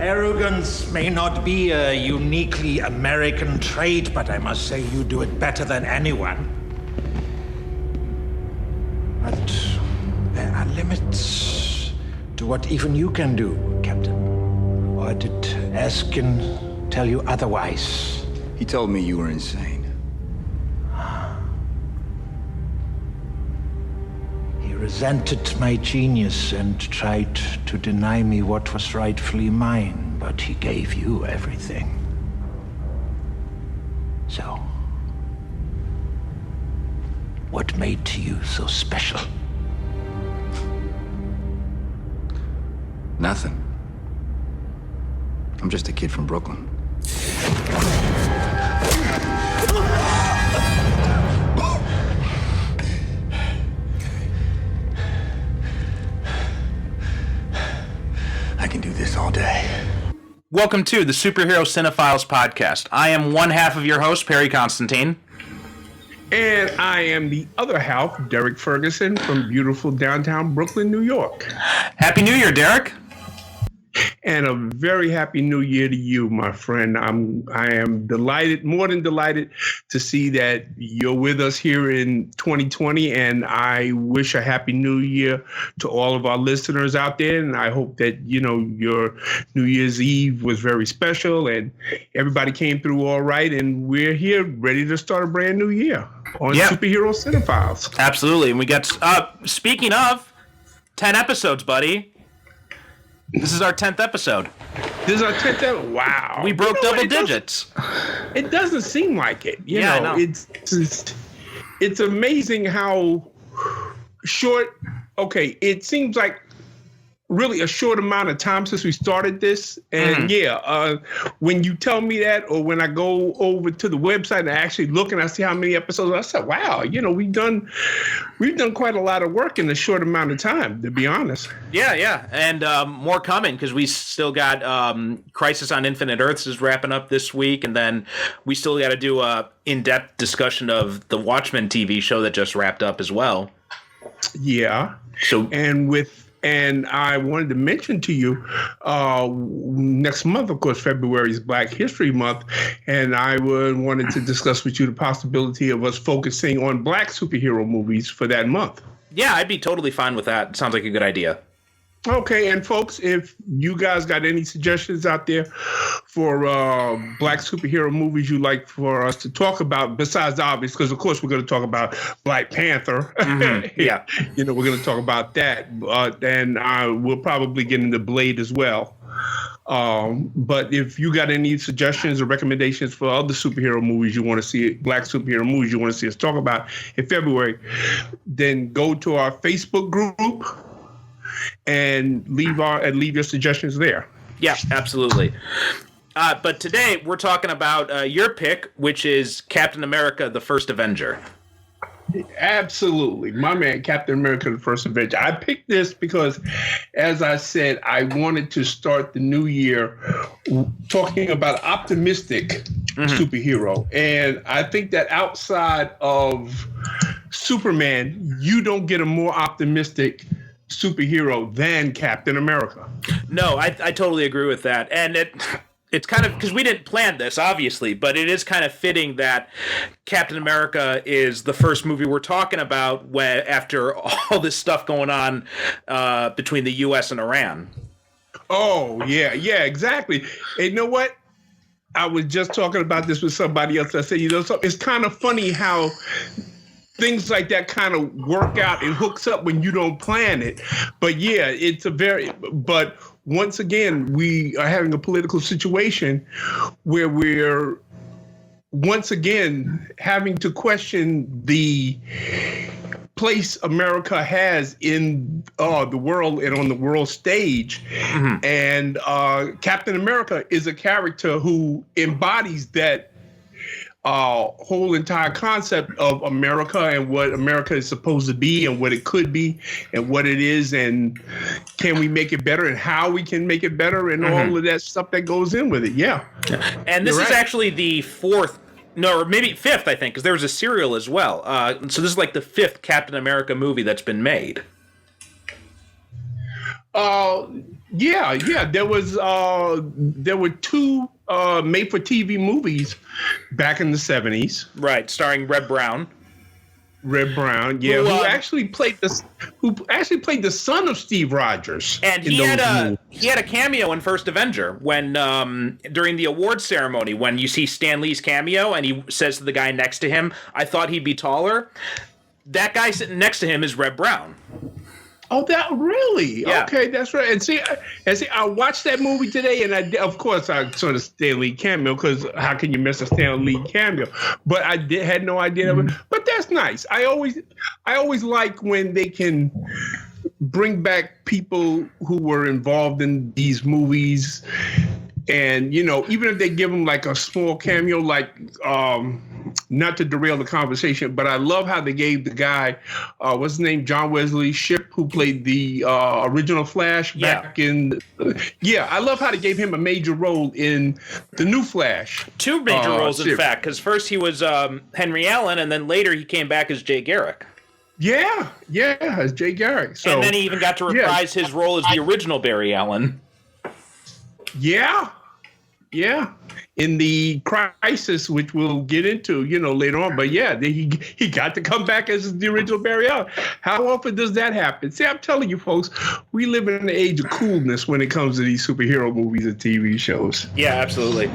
Arrogance may not be a uniquely American trait, but I must say you do it better than anyone. But there are limits to what even you can do, Captain. Or did Erskine tell you otherwise? He told me you were insane. He resented my genius and tried to deny me what was rightfully mine, but he gave you everything. So, what made you so special? Nothing. I'm just a kid from Brooklyn. I can do this all day. Welcome to the Superhero Cinephiles podcast. I am one half of your host, Perry Constantine. And I am the other half, Derrick Ferguson from beautiful downtown Brooklyn, New York. Happy New Year, Derrick. And a very happy new year to you, my friend. I am delighted, more than delighted, to see that you're with us here in 2020. And I wish a happy new year to all of our listeners out there. And I hope that, you know, your New Year's Eve was very special and everybody came through all right. And we're here ready to start a brand new year on Superhero Cinephiles. Absolutely. And we got, speaking of, 10 episodes, buddy. This is our 10th episode. This is our 10th episode. Wow. We broke double digits. It doesn't seem like it. You know, I know. It's amazing how short. Okay, it seems like really a short amount of time since we started this. And when you tell me that, or when I go over to the website and I actually look and I see how many episodes, I said, wow, you know, we've done quite a lot of work in a short amount of time, to be honest. Yeah. And more coming, because we still got Crisis on Infinite Earths is wrapping up this week. And then we still got to do a in-depth discussion of the Watchmen TV show that just wrapped up as well. Yeah. And I wanted to mention to you, next month, of course, February is Black History Month, and I wanted to discuss with you the possibility of us focusing on Black superhero movies for that month. Yeah, I'd be totally fine with that. Sounds like a good idea. Okay, and folks, if you guys got any suggestions out there for Black superhero movies you'd like for us to talk about, besides the obvious, because of course we're going to talk about Black Panther. Mm-hmm. Yeah. You know, we're going to talk about that. And we'll probably get into Blade as well. But if you got any suggestions or recommendations for other superhero movies you want to see, Black superhero movies you want to see us talk about in February, then go to our Facebook group and leave your suggestions there. Yeah, absolutely. But today we're talking about your pick, which is Captain America: The First Avenger. Absolutely. My man, Captain America: The First Avenger. I picked this because, as I said, I wanted to start the new year talking about optimistic superhero. And I think that outside of Superman, you don't get a more optimistic superhero than Captain America. No, I totally agree with that. And it's kind of, because we didn't plan this, obviously, but it is kind of fitting that Captain America is the first movie we're talking about after all this stuff going on between the U.S. and Iran. Oh, yeah, exactly. And you know what? I was just talking about this with somebody else. I said, you know, it's kind of funny how things like that kind of work out and hooks up when you don't plan it. But yeah, but once again, we are having a political situation where we're once again having to question the place America has in the world and on the world stage. Mm-hmm. And Captain America is a character who embodies that whole entire concept of America and what America is supposed to be and what it could be and what it is and can we make it better and how we can make it better and all of that stuff that goes in with it. Yeah. And this is actually the fourth, no, or maybe fifth, I think, because there was a serial as well. So this is like the fifth Captain America movie that's been made. Yeah. There were two made-for-TV movies back in the 70s. Right, starring Reb Brown. Red Brown, yeah, who actually played the son of Steve Rogers. And he had a cameo in First Avenger when during the awards ceremony when you see Stan Lee's cameo and he says to the guy next to him, "I thought he'd be taller." That guy sitting next to him is Reb Brown. Oh, that really? Yeah. Okay, that's right. And see, I watched that movie today, and of course I saw the Stan Lee cameo because how can you miss a Stan Lee cameo? But I had no idea of it. But that's nice. I always like when they can bring back people who were involved in these movies, and even if they give them like a small cameo, like not to derail the conversation, but I love how they gave the guy, what's his name, John Wesley Shipp, who played the original Flash back in. I love how they gave him a major role in the new Flash. Two major roles, in fact, because first he was Henry Allen, and then later he came back as Jay Garrick. Yeah, as Jay Garrick. So, and then he even got to reprise his role as the original Barry Allen. Yeah. In the Crisis, which we'll get into, later on. But he got to come back as the original Barry Allen. How often does that happen? See, I'm telling you, folks, we live in an age of coolness when it comes to these superhero movies and TV shows. Yeah, absolutely.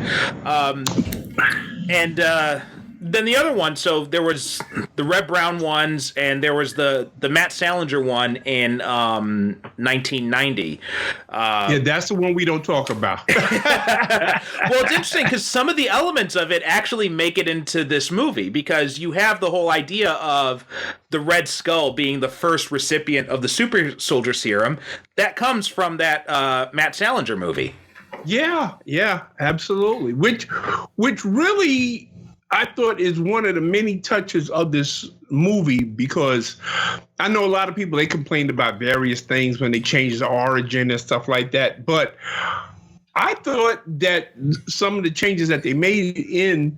Then the other one, so there was the Reb Brown ones, and there was the Matt Salinger one in 1990. That's the one we don't talk about. Well, it's interesting because some of the elements of it actually make it into this movie, because you have the whole idea of the Red Skull being the first recipient of the super soldier serum. That comes from that Matt Salinger movie. Yeah, absolutely. Which really, I thought, is one of the many touches of this movie, because I know a lot of people, they complained about various things when they changed the origin and stuff like that. But I thought that some of the changes that they made in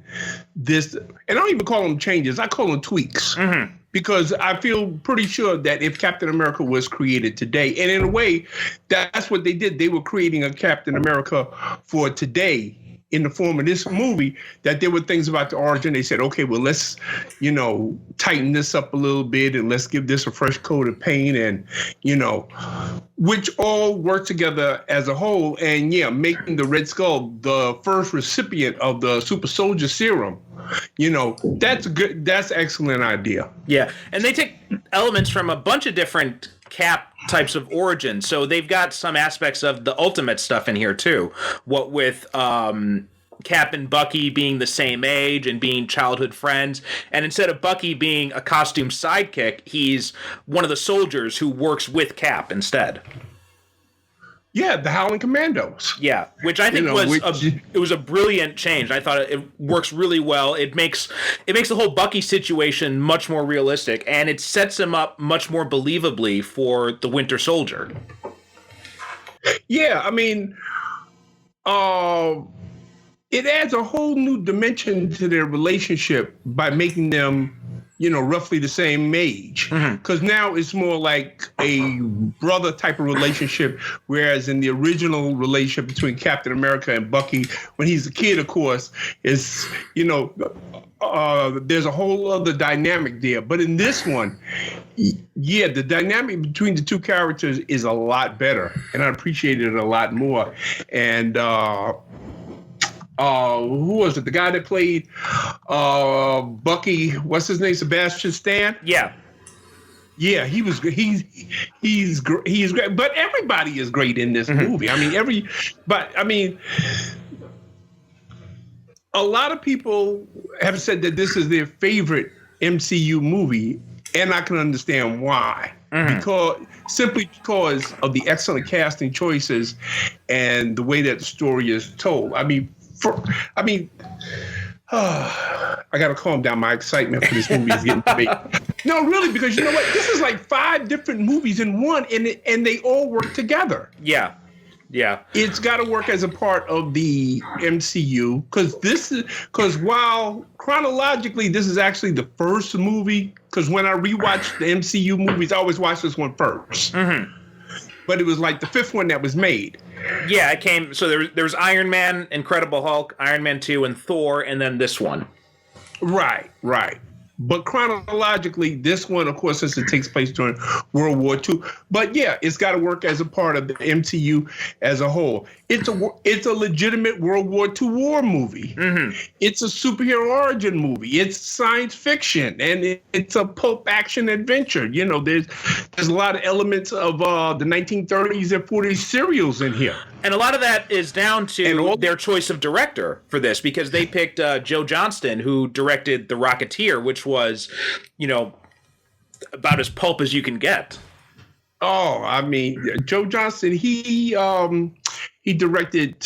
this, and I don't even call them changes, I call them tweaks. Mm-hmm. Because I feel pretty sure that if Captain America was created today, and in a way, that's what they did. They were creating a Captain America for today, in the form of this movie, that there were things about the origin. They said, okay, well, let's, tighten this up a little bit and let's give this a fresh coat of paint, and, which all work together as a whole. And making the Red Skull the first recipient of the super soldier serum, that's good. That's an excellent idea. Yeah. And they take elements from a bunch of different Cap types of origins. So they've got some aspects of the Ultimate stuff in here too. What with Cap and Bucky being the same age and being childhood friends. And instead of Bucky being a costume sidekick, he's one of the soldiers who works with Cap instead. Yeah, the Howling Commandos. Yeah, which I think was a brilliant change. I thought it works really well. It makes the whole Bucky situation much more realistic, and it sets him up much more believably for the Winter Soldier. Yeah, I mean, it adds a whole new dimension to their relationship by making them, roughly the same age. Because now it's more like a brother type of relationship, whereas in the original relationship between Captain America and Bucky, when he's a kid, of course, is, there's a whole other dynamic there. But in this one, the dynamic between the two characters is a lot better, and I appreciated it a lot more. And who was it? The guy that played Bucky, what's his name? Sebastian Stan? Yeah. Yeah, he was. He's great. But everybody is great in this movie. I mean, a lot of people have said that this is their favorite MCU movie, and I can understand why. Because of the excellent casting choices and the way that the story is told. I got to calm down. My excitement for this movie is getting to me. No, really, because you know what? This is like 5 different movies in one, and they all work together. Yeah. It's got to work as a part of the MCU, because while chronologically this is actually the first movie, because when I rewatch the MCU movies, I always watch this one first. but it was like the fifth one that was made. Yeah, it came. So there's Iron Man, Incredible Hulk, Iron Man 2, and Thor, and then this one. Right. But chronologically, this one, of course, since it takes place during World War II. But yeah, it's got to work as a part of the MCU as a whole. It's a legitimate World War II war movie. Mm-hmm. It's a superhero origin movie. It's science fiction, and it's a pulp action adventure. You know, there's a lot of elements of the 1930s and 40s serials in here. And a lot of that is down to their choice of director for this, because they picked Joe Johnston, who directed The Rocketeer, which was, you know, about as pulp as you can get. Oh, I mean, Joe Johnston, he directed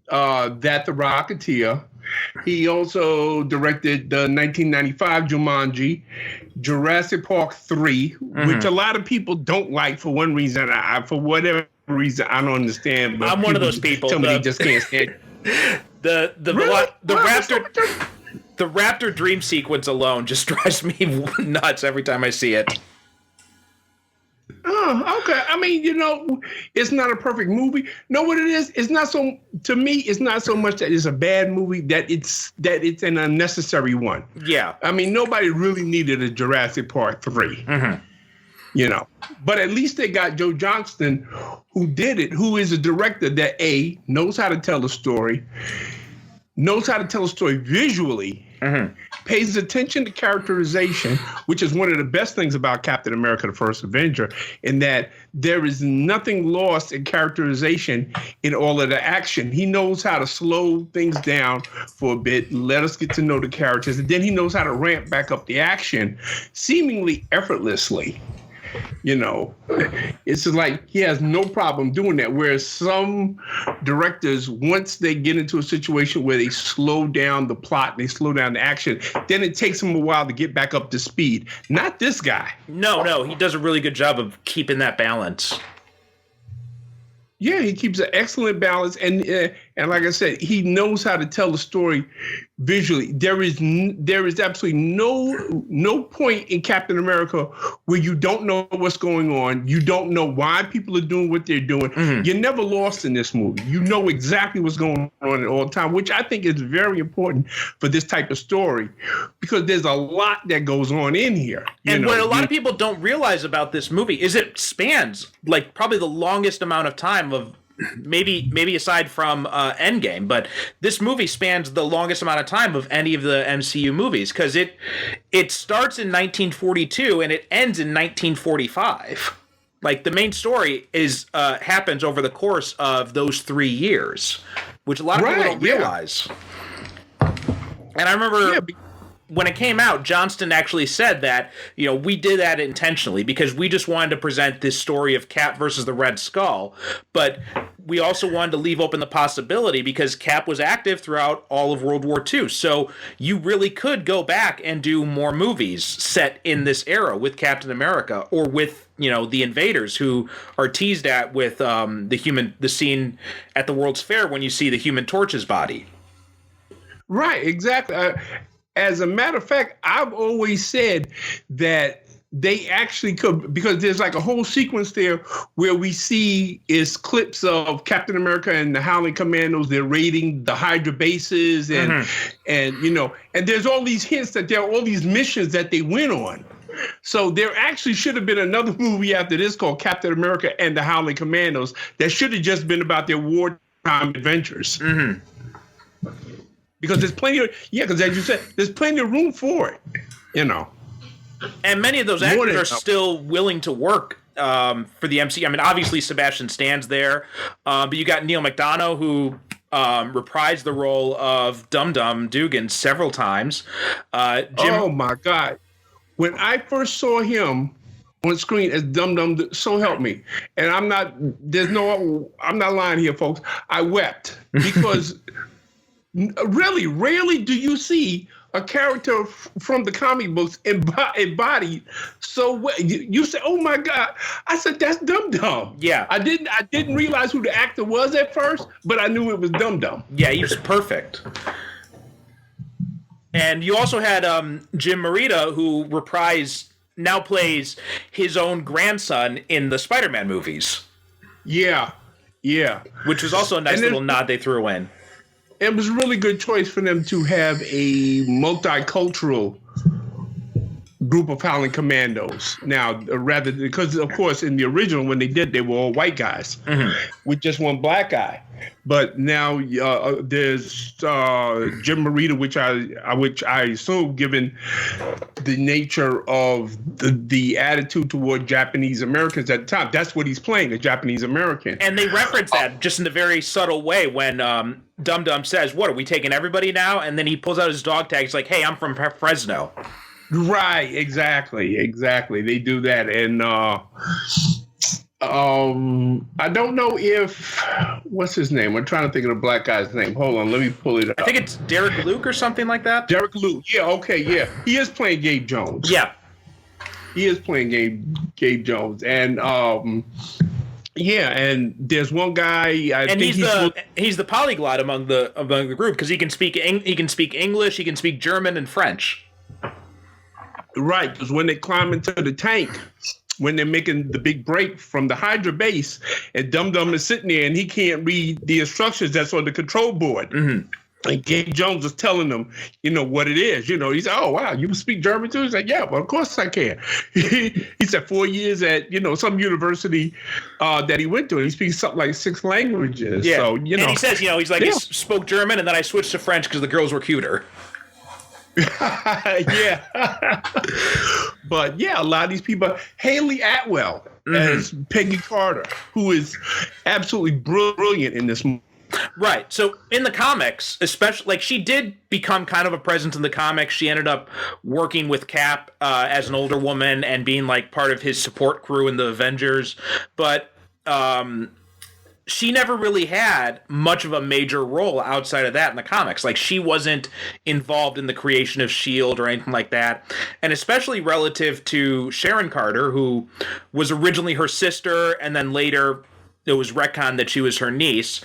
that The Rocketeer. He also directed the 1995 Jumanji, Jurassic Park 3, which a lot of people don't like for one reason. For whatever reason, I don't understand. But I'm one of those people. Tell me they just can't stand the raptor dream sequence alone just drives me nuts every time I see it. Oh, okay. I mean, you know, it's not a perfect movie. Know what it is? It's not so. To me, it's not so much that it's a bad movie, that it's an unnecessary one. Yeah. I mean, nobody really needed a Jurassic Park 3. Mm-hmm. You know, but at least they got Joe Johnston, who did it, who is a director that knows how to tell a story, visually. Mm-hmm. Pays attention to characterization, which is one of the best things about Captain America, the First Avenger, in that there is nothing lost in characterization in all of the action. He knows how to slow things down for a bit, let us get to know the characters, and then he knows how to ramp back up the action seemingly effortlessly. You know, it's like he has no problem doing that. Whereas some directors, once they get into a situation where they slow down the plot, they slow down the action, then it takes them a while to get back up to speed. Not this guy. No, he does a really good job of keeping that balance. Yeah, he keeps an excellent balance, and like I said, he knows how to tell the story visually. There is absolutely no point in Captain America where you don't know what's going on. You don't know why people are doing what they're doing. Mm-hmm. You're never lost in this movie. You know exactly what's going on at all the time, which I think is very important for this type of story, because there's a lot that goes on in here. What a lot of people don't realize about this movie is it spans like probably the longest amount of time of maybe aside from Endgame, but this movie spans the longest amount of time of any of the MCU movies, because it starts in 1942 and it ends in 1945. Like, the main story is happens over the course of those 3 years, which a lot of people don't realize. And I remember when it came out, Johnston actually said that, you know, we did that intentionally because we just wanted to present this story of Cap versus the Red Skull, but we also wanted to leave open the possibility because Cap was active throughout all of World War II. So you really could go back and do more movies set in this era with Captain America, or with, you know, the Invaders, who are teased at with the scene at the World's Fair when you see the Human Torch's body. Right, exactly. As a matter of fact, I've always said that they actually could, because there's like a whole sequence there where we see is clips of Captain America and the Howling Commandos. They're raiding the Hydra bases, and you know, and there's all these hints that there are all these missions that they went on. So there actually should have been another movie after this called Captain America and the Howling Commandos that should have just been about their wartime adventures. Mm-hmm. Because there's plenty of, because as you said, there's plenty of room for it, you know. And many of those actors are still willing to work for the MCU. I mean, obviously Sebastian Stan's there, but you got Neil McDonough, who reprised the role of Dum Dum Dugan several times. Oh my God! When I first saw him on screen as Dum Dum, so help me, and I'm not lying here, folks. I wept because. Really, rarely do you see a character from the comic books embodied so well. You say, "Oh my God!" I said, "That's Dum Dum." Yeah, I didn't realize who the actor was at first, but I knew it was Dum Dum. Yeah, he was perfect. And you also had Jim Morita, who reprised now plays his own grandson in the Spider-Man movies. Yeah. Which was also a nice little nod they threw in. It was a really good choice for them to have a multicultural group of Howling Commandos. Now, rather because of course in the original when they did, they were all white guys with just one black guy. But now there's Jim Morita, which I assume, given the nature of the attitude toward Japanese Americans at the time, that's what he's playing, a Japanese American. And they reference that just in a very subtle way when Dum Dum says, "What, are we taking everybody now?" And then he pulls out his dog tag. He's like, "Hey, I'm from Fresno." Right, exactly. They do that, and I don't know if what's his name. I'm trying to think of the black guy's name. Hold on, let me pull it up. I think it's Derrick Luke or something like that. Derrick Luke. Yeah. Okay. Yeah. He is playing Gabe Jones. Yeah. He is playing Gabe Jones, and yeah, and there's one guy. I think he's the polyglot among the group because he can speak English, he can speak German and French. Right, because when they climb into the tank, when they're making the big break from the Hydra base, and Dum Dum is sitting there and he can't read the instructions that's on the control board. And Gabe Jones is telling them, what it is. He said, "Oh, wow, you speak German too?" He's like, "Yeah, well, of course I can." He said 4 years at, some university that he went to, and he speaks something like 6 languages. Yeah. So, And he says, he's like, he spoke German, and then I switched to French because the girls were cuter. Yeah. But yeah, a lot of these people, Haley Atwell as Peggy Carter, who is absolutely brilliant in this movie. Right. So in the comics, especially, she did become kind of a presence in the comics. She ended up working with Cap as an older woman and being part of his support crew in the Avengers. But she never really had much of a major role outside of that in the comics. She wasn't involved in the creation of S.H.I.E.L.D. or anything like that. And especially relative to Sharon Carter, who was originally her sister, and then later it was retconned that she was her niece,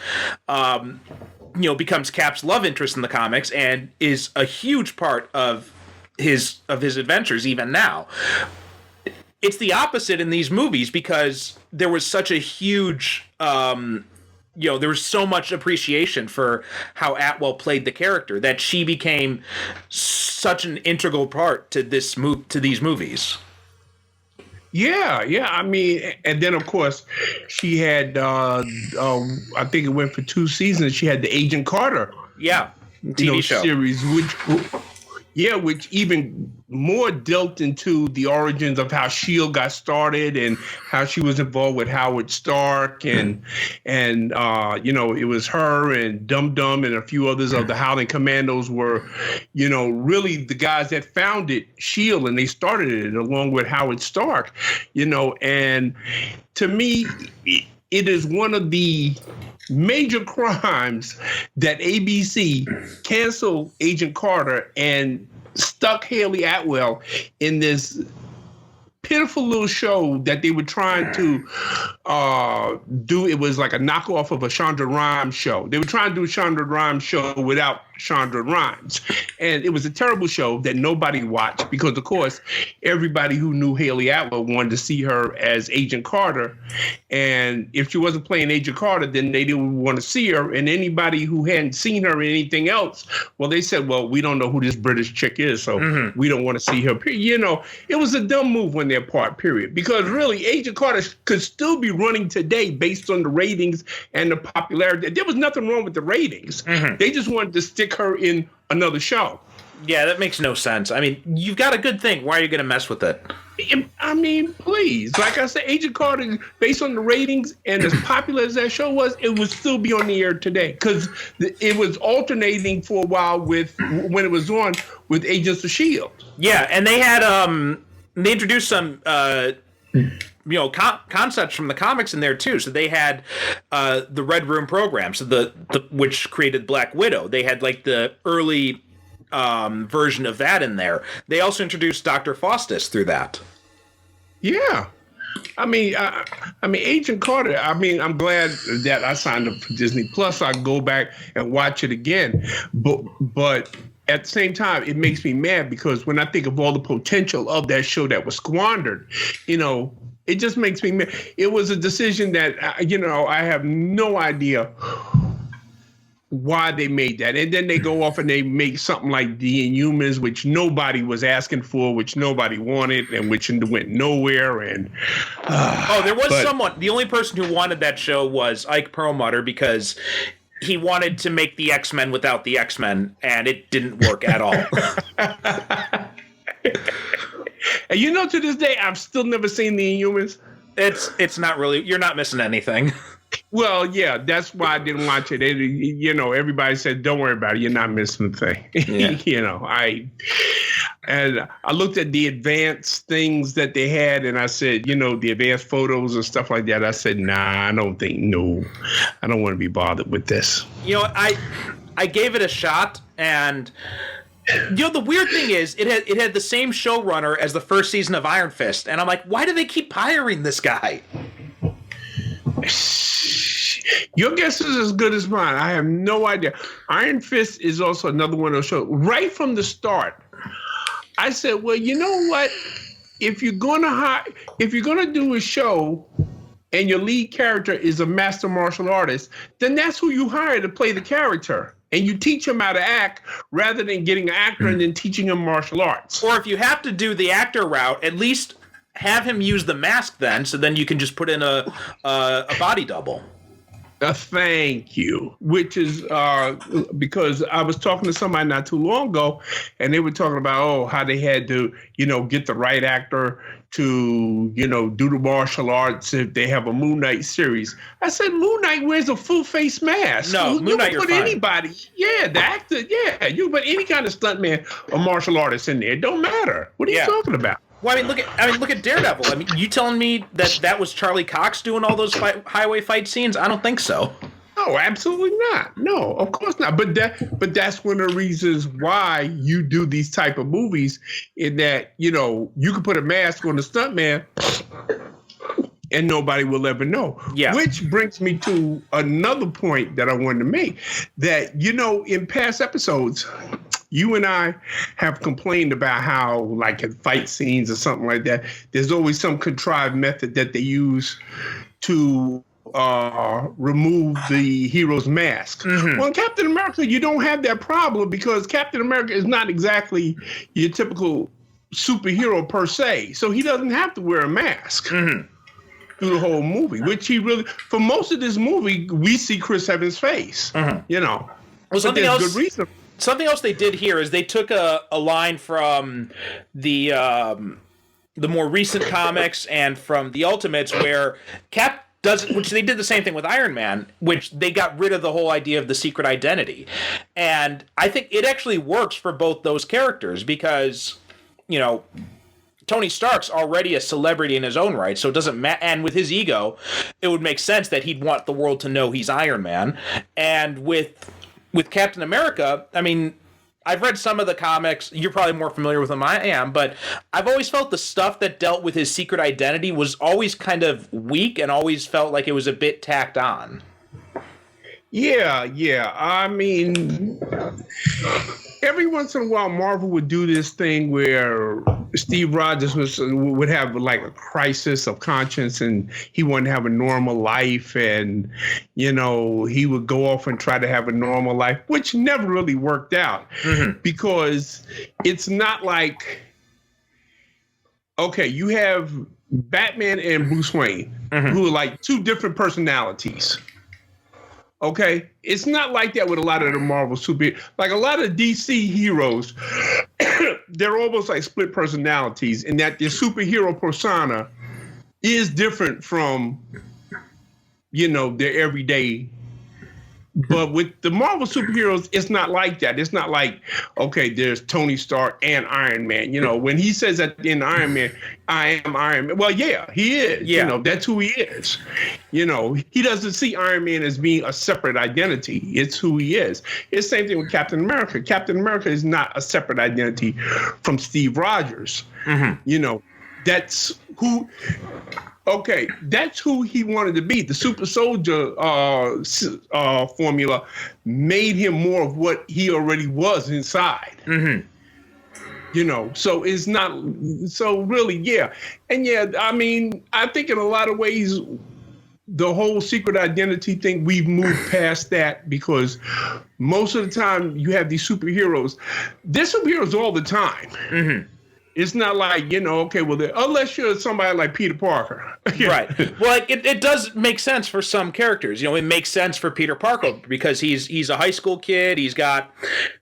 becomes Cap's love interest in the comics and is a huge part of his adventures even now. It's the opposite in these movies because there was such a huge, there was so much appreciation for how Atwell played the character that she became such an integral part to these movies. Yeah. I mean, and then of course she had, I think it went for 2 seasons. She had the Agent Carter, TV show series, which even more delved into the origins of how S.H.I.E.L.D. got started and how she was involved with Howard Stark and it was her and Dum Dum and a few others of the Howling Commandos were, really the guys that founded S.H.I.E.L.D. and they started it along with Howard Stark, and to me, it is one of the major crimes that ABC canceled Agent Carter and stuck Haley Atwell in this pitiful little show that they were trying to do. It was like a knockoff of a Shonda Rhimes show. They were trying to do a Shonda Rhimes show without Shonda Rhimes. And it was a terrible show that nobody watched because, of course, everybody who knew Haley Atwell wanted to see her as Agent Carter. And if she wasn't playing Agent Carter, then they didn't want to see her. And anybody who hadn't seen her in anything else, well, they said, well, we don't know who this British chick is, so we don't want to see her. It was a dumb move on their part, period. Because really, Agent Carter could still be running today based on the ratings and the popularity. There was nothing wrong with the ratings. They just wanted to stick her in another show. Yeah, that makes no sense. I mean, you've got a good thing. Why are you going to mess with it? I mean, please. Like I said, Agent Carter, based on the ratings and as popular as that show was, it would still be on the air today because it was alternating for a while with when it was on with Agents of S.H.I.E.L.D. Yeah, and they had they introduced some concepts from the comics in there too. So they had the Red Room program, so the which created Black Widow. They had the early version of that in there. They also introduced Dr. Faustus through that. Yeah. I mean, Agent Carter, I'm glad that I signed up for Disney Plus. So I can go back and watch it again. But at the same time, it makes me mad because when I think of all the potential of that show that was squandered, it just makes me mad. It was a decision that, I have no idea why they made that. And then they go off and they make something like The Inhumans, which nobody was asking for, which nobody wanted, and which went nowhere. And there was someone. The only person who wanted that show was Ike Perlmutter because he wanted to make the X-Men without the X-Men, and it didn't work at all. And to this day, I've still never seen The Inhumans. It's not really. You're not missing anything. Well, yeah, that's why I didn't watch it. Everybody said, "Don't worry about it. You're not missing a thing." Yeah. I looked at the advanced things that they had, and I said, the advanced photos and stuff like that. I said, "Nah, I don't want to be bothered with this." I gave it a shot, and the weird thing is, it had the same showrunner as the first season of Iron Fist, and I'm like, why do they keep hiring this guy? Your guess is as good as mine. I have no idea. Iron Fist is also another one of those shows. Right from the start, I said, well, you know what? If you're gonna do a show and your lead character is a master martial artist, then that's who you hire to play the character. And you teach him how to act rather than getting an actor and then teaching him martial arts. Or if you have to do the actor route, at least have him use the mask then, so then you can just put in a body double. Thank you. Which is because I was talking to somebody not too long ago, and they were talking about how they had to, get the right actor to, do the martial arts if they have a Moon Knight series. I said, Moon Knight wears a full face mask. No, Moon Knight, you're fine. Anybody, the actor, you put any kind of stuntman or martial artist in there. It don't matter. What are you talking about? Well, look at Daredevil. You telling me that was Charlie Cox doing all those highway fight scenes? I don't think so. No, absolutely not. No, of course not. But that's one of the reasons why you do these type of movies, in that you can put a mask on the stuntman and nobody will ever know. Yeah. Which brings me to another point that I wanted to make, that in past episodes, you and I have complained about how, like in fight scenes or something like that, there's always some contrived method that they use to remove the hero's mask. Mm-hmm. Well, in Captain America, you don't have that problem because Captain America is not exactly your typical superhero per se. So he doesn't have to wear a mask through the whole movie, which he really, for most of this movie, we see Chris Evans' face, Well, something else, good reason. Something else they did here is they took a line from the more recent comics and from the Ultimates, where Cap does, which they did the same thing with Iron Man, which they got rid of the whole idea of the secret identity. And I think it actually works for both those characters because, Tony Stark's already a celebrity in his own right, so it doesn't matter. And with his ego, it would make sense that he'd want the world to know he's Iron Man. And with Captain America, I've read some of the comics. You're probably more familiar with them than I am, but I've always felt the stuff that dealt with his secret identity was always kind of weak and always felt like it was a bit tacked on. Yeah. Every once in a while, Marvel would do this thing where Steve Rogers would have like a crisis of conscience, and he wanted to have a normal life, and he would go off and try to have a normal life, which never really worked out because it's not like, okay, you have Batman and Bruce Wayne who are like two different personalities. Okay, it's not like that with a lot of the Marvel like a lot of DC heroes, they're almost like split personalities in that their superhero persona is different from, their everyday. But with the Marvel superheroes, it's not like that. It's not like, okay, there's Tony Stark and Iron Man. When he says at the end of Iron Man, I am Iron Man. Well, yeah, he is. Yeah. That's who he is. He doesn't see Iron Man as being a separate identity. It's who he is. It's the same thing with Captain America. Captain America is not a separate identity from Steve Rogers. That's who. Okay, that's who he wanted to be. The super soldier formula made him more of what he already was inside. Mm-hmm. You know, so it's not so really, yeah. And yeah, I mean, I think in a lot of ways, the whole secret identity thing, we've moved past that because most of the time you have these superheroes. They're superheroes all the time. Mm-hmm. It's not like, you know, okay, well, unless you're somebody like Peter Parker. Right. Well, it does make sense for some characters. You know, it makes sense for Peter Parker because he's a high school kid. He's got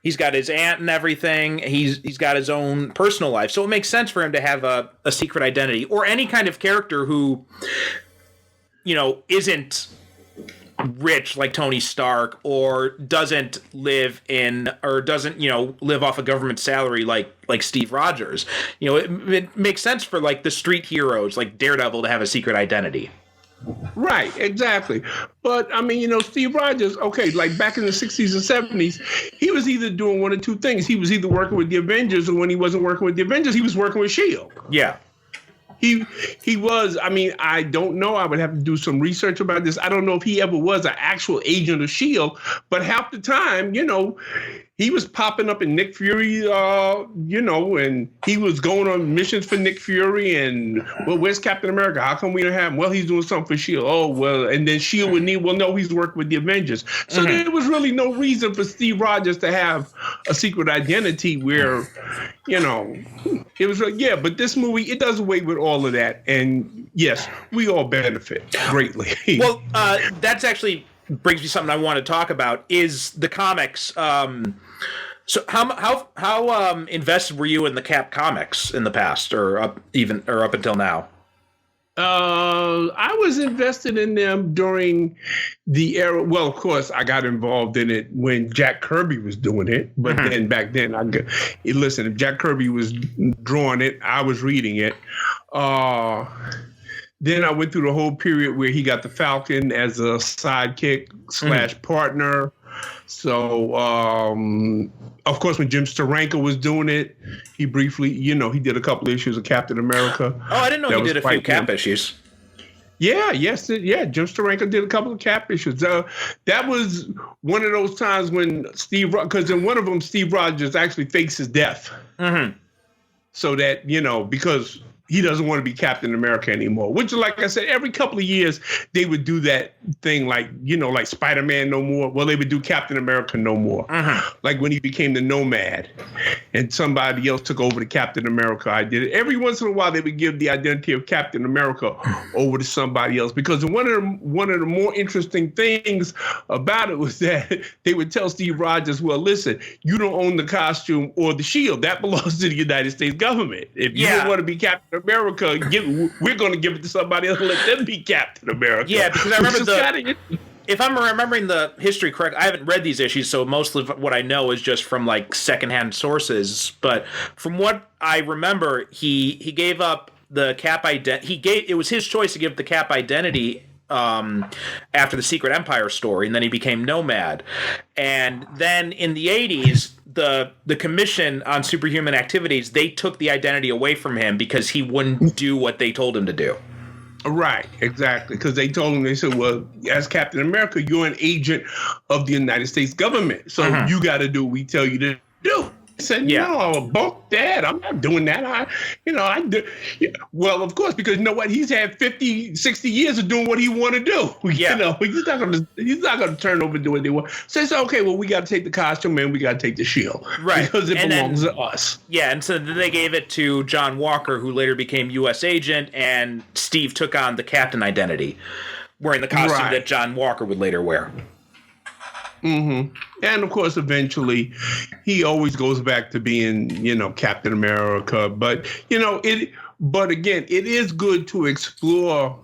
his aunt and everything. He's got his own personal life. So it makes sense for him to have a secret identity, or any kind of character who, you know, isn't rich like Tony Stark, or doesn't live off a government salary like Steve Rogers. You know, it makes sense for like the street heroes like Daredevil to have a secret identity. Right, exactly. But I mean, you know, Steve Rogers, okay, like back in the 60s and 70s, he was either doing one of two things. He was either working with the Avengers, or when he wasn't working with the Avengers, he was working with S.H.I.E.L.D. Yeah. He was, I mean, I don't know. I would have to do some research about this. I don't know if he ever was an actual agent of S.H.I.E.L.D., but half the time, you know, he was popping up in Nick Fury, you know, and he was going on missions for Nick Fury. And, well, where's Captain America? How come we don't have him? Well, he's doing something for S.H.I.E.L.D. Oh, well, and then S.H.I.E.L.D. would need, well, no, he's working with the Avengers. So there was really no reason for Steve Rogers to have a secret identity where, you know, it was like, yeah, but this movie, it does away with all of that. And yes, we all benefit greatly. Well, that's actually brings me something I want to talk about is the comics. So how invested were you in the Cap comics in the past, or up until now? I was invested in them during the era. Well, of course, I got involved in it when Jack Kirby was doing it. But then back then, listen, if Jack Kirby was drawing it, I was reading it. Then I went through the whole period where he got the Falcon as a sidekick / partner. So, of course, when Jim Steranko was doing it, he briefly, you know, he did a couple issues of Captain America. Oh, I didn't know he did a few Cap issues. Yeah, Jim Steranko did a couple of Cap issues. That was one of those times when because in one of them, Steve Rogers actually fakes his death. Mm-hmm. So that, you know, because he doesn't want to be Captain America anymore, which, like I said, every couple of years they would do that thing, like, you know, like Spider-Man no more. Well, they would do Captain America no more. Like when he became the Nomad and somebody else took over the Captain America identity. Every once in a while they would give the identity of Captain America over to somebody else, because one of the more interesting things about it was that they would tell Steve Rogers, well, listen, you don't own the costume or the shield. That belongs to the United States government. If you don't want to be Captain America, we're going to give it to somebody else and let them be Captain America. Yeah, because I remember if I'm remembering the history correct, I haven't read these issues, so most of what I know is just from like secondhand sources. But from what I remember, he gave up the Cap identity. It was his choice to give the Cap identity after the Secret Empire story, and then he became Nomad. And then in the 80s, the Commission on Superhuman Activities, they took the identity away from him because he wouldn't do what they told him to do. Right, exactly. Because they told him, they said, well, as Captain America, you're an agent of the United States government. So you got to do what we tell you to do. I said, no, bump that. I'm not doing that. I do. Well, of course, because you know what? He's had 50, 60 years of doing what he want to do. Yeah. You know, he's not going to turn over and do what they want. So it's okay. Well, we got to take the costume and we got to take the shield. Right. Because it belongs to us. Yeah. And so then they gave it to John Walker, who later became U.S. agent, and Steve took on the Captain identity, wearing the costume that John Walker would later wear. Mm-hmm. And of course, eventually, he always goes back to being, you know, Captain America. But you know, But again, it is good to explore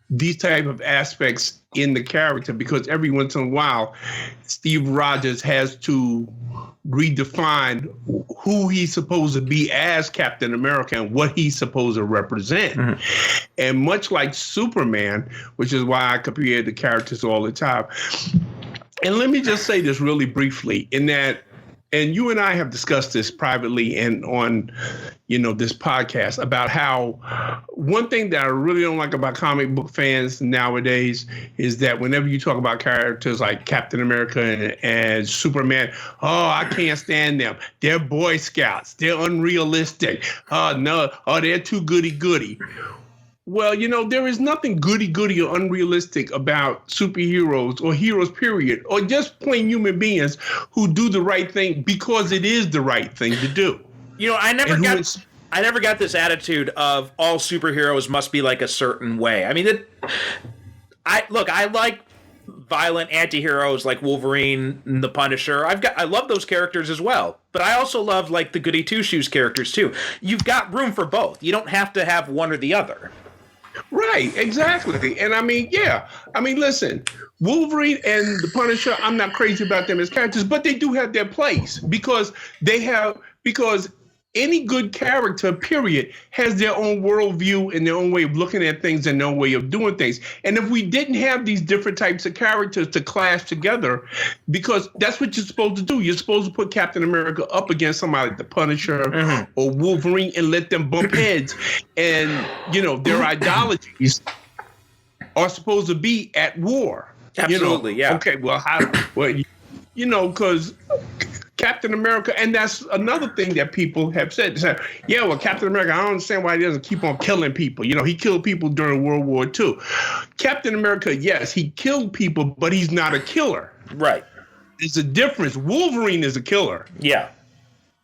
these type of aspects in the character, because every once in a while, Steve Rogers has to redefine who he's supposed to be as Captain America and what he's supposed to represent. And much like Superman, which is why I compare the characters all the time. And let me just say this really briefly, in that and you and I have discussed this privately and on, this podcast about how one thing that I really don't like about comic book fans nowadays is that whenever you talk about characters like Captain America and Superman, oh, I can't stand them. They're Boy Scouts. They're unrealistic. No, they're too goody-goody. Well, there is nothing goody-goody or unrealistic about superheroes or heroes, period, or just plain human beings who do the right thing because it is the right thing to do. I never got this attitude of all superheroes must be like a certain way. I mean, I like violent anti-heroes like Wolverine and the Punisher. I love those characters as well. But I also love like the goody two-shoes characters too. You've got room for both. You don't have to have one or the other. Right, exactly. And listen, Wolverine and the Punisher, I'm not crazy about them as characters, but they do have their place because any good character, period, has their own worldview and their own way of looking at things and their own way of doing things. And if we didn't have these different types of characters to clash together, because that's what you're supposed to do. You're supposed to put Captain America up against somebody like the Punisher or Wolverine and let them bump heads. And, their ideologies are supposed to be at war. Absolutely, yeah. Okay, well, because Captain America, and that's another thing that people have said. Yeah, well, Captain America, I don't understand why he doesn't keep on killing people. He killed people during World War II. Captain America, yes, he killed people, but he's not a killer. Right. There's a difference. Wolverine is a killer. Yeah.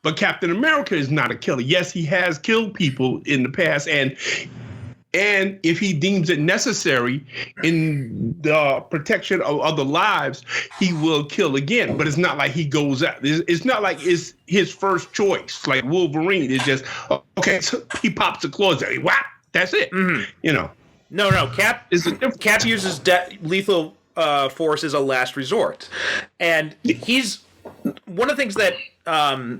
But Captain America is not a killer. Yes, he has killed people in the past, and if he deems it necessary in the protection of other lives, he will kill again. But it's not like he goes out. It's not like it's his first choice. Like Wolverine is just, okay, so he pops the claws out. Whap, that's it. No. Cap uses lethal force as a last resort. And he's one of the things that... I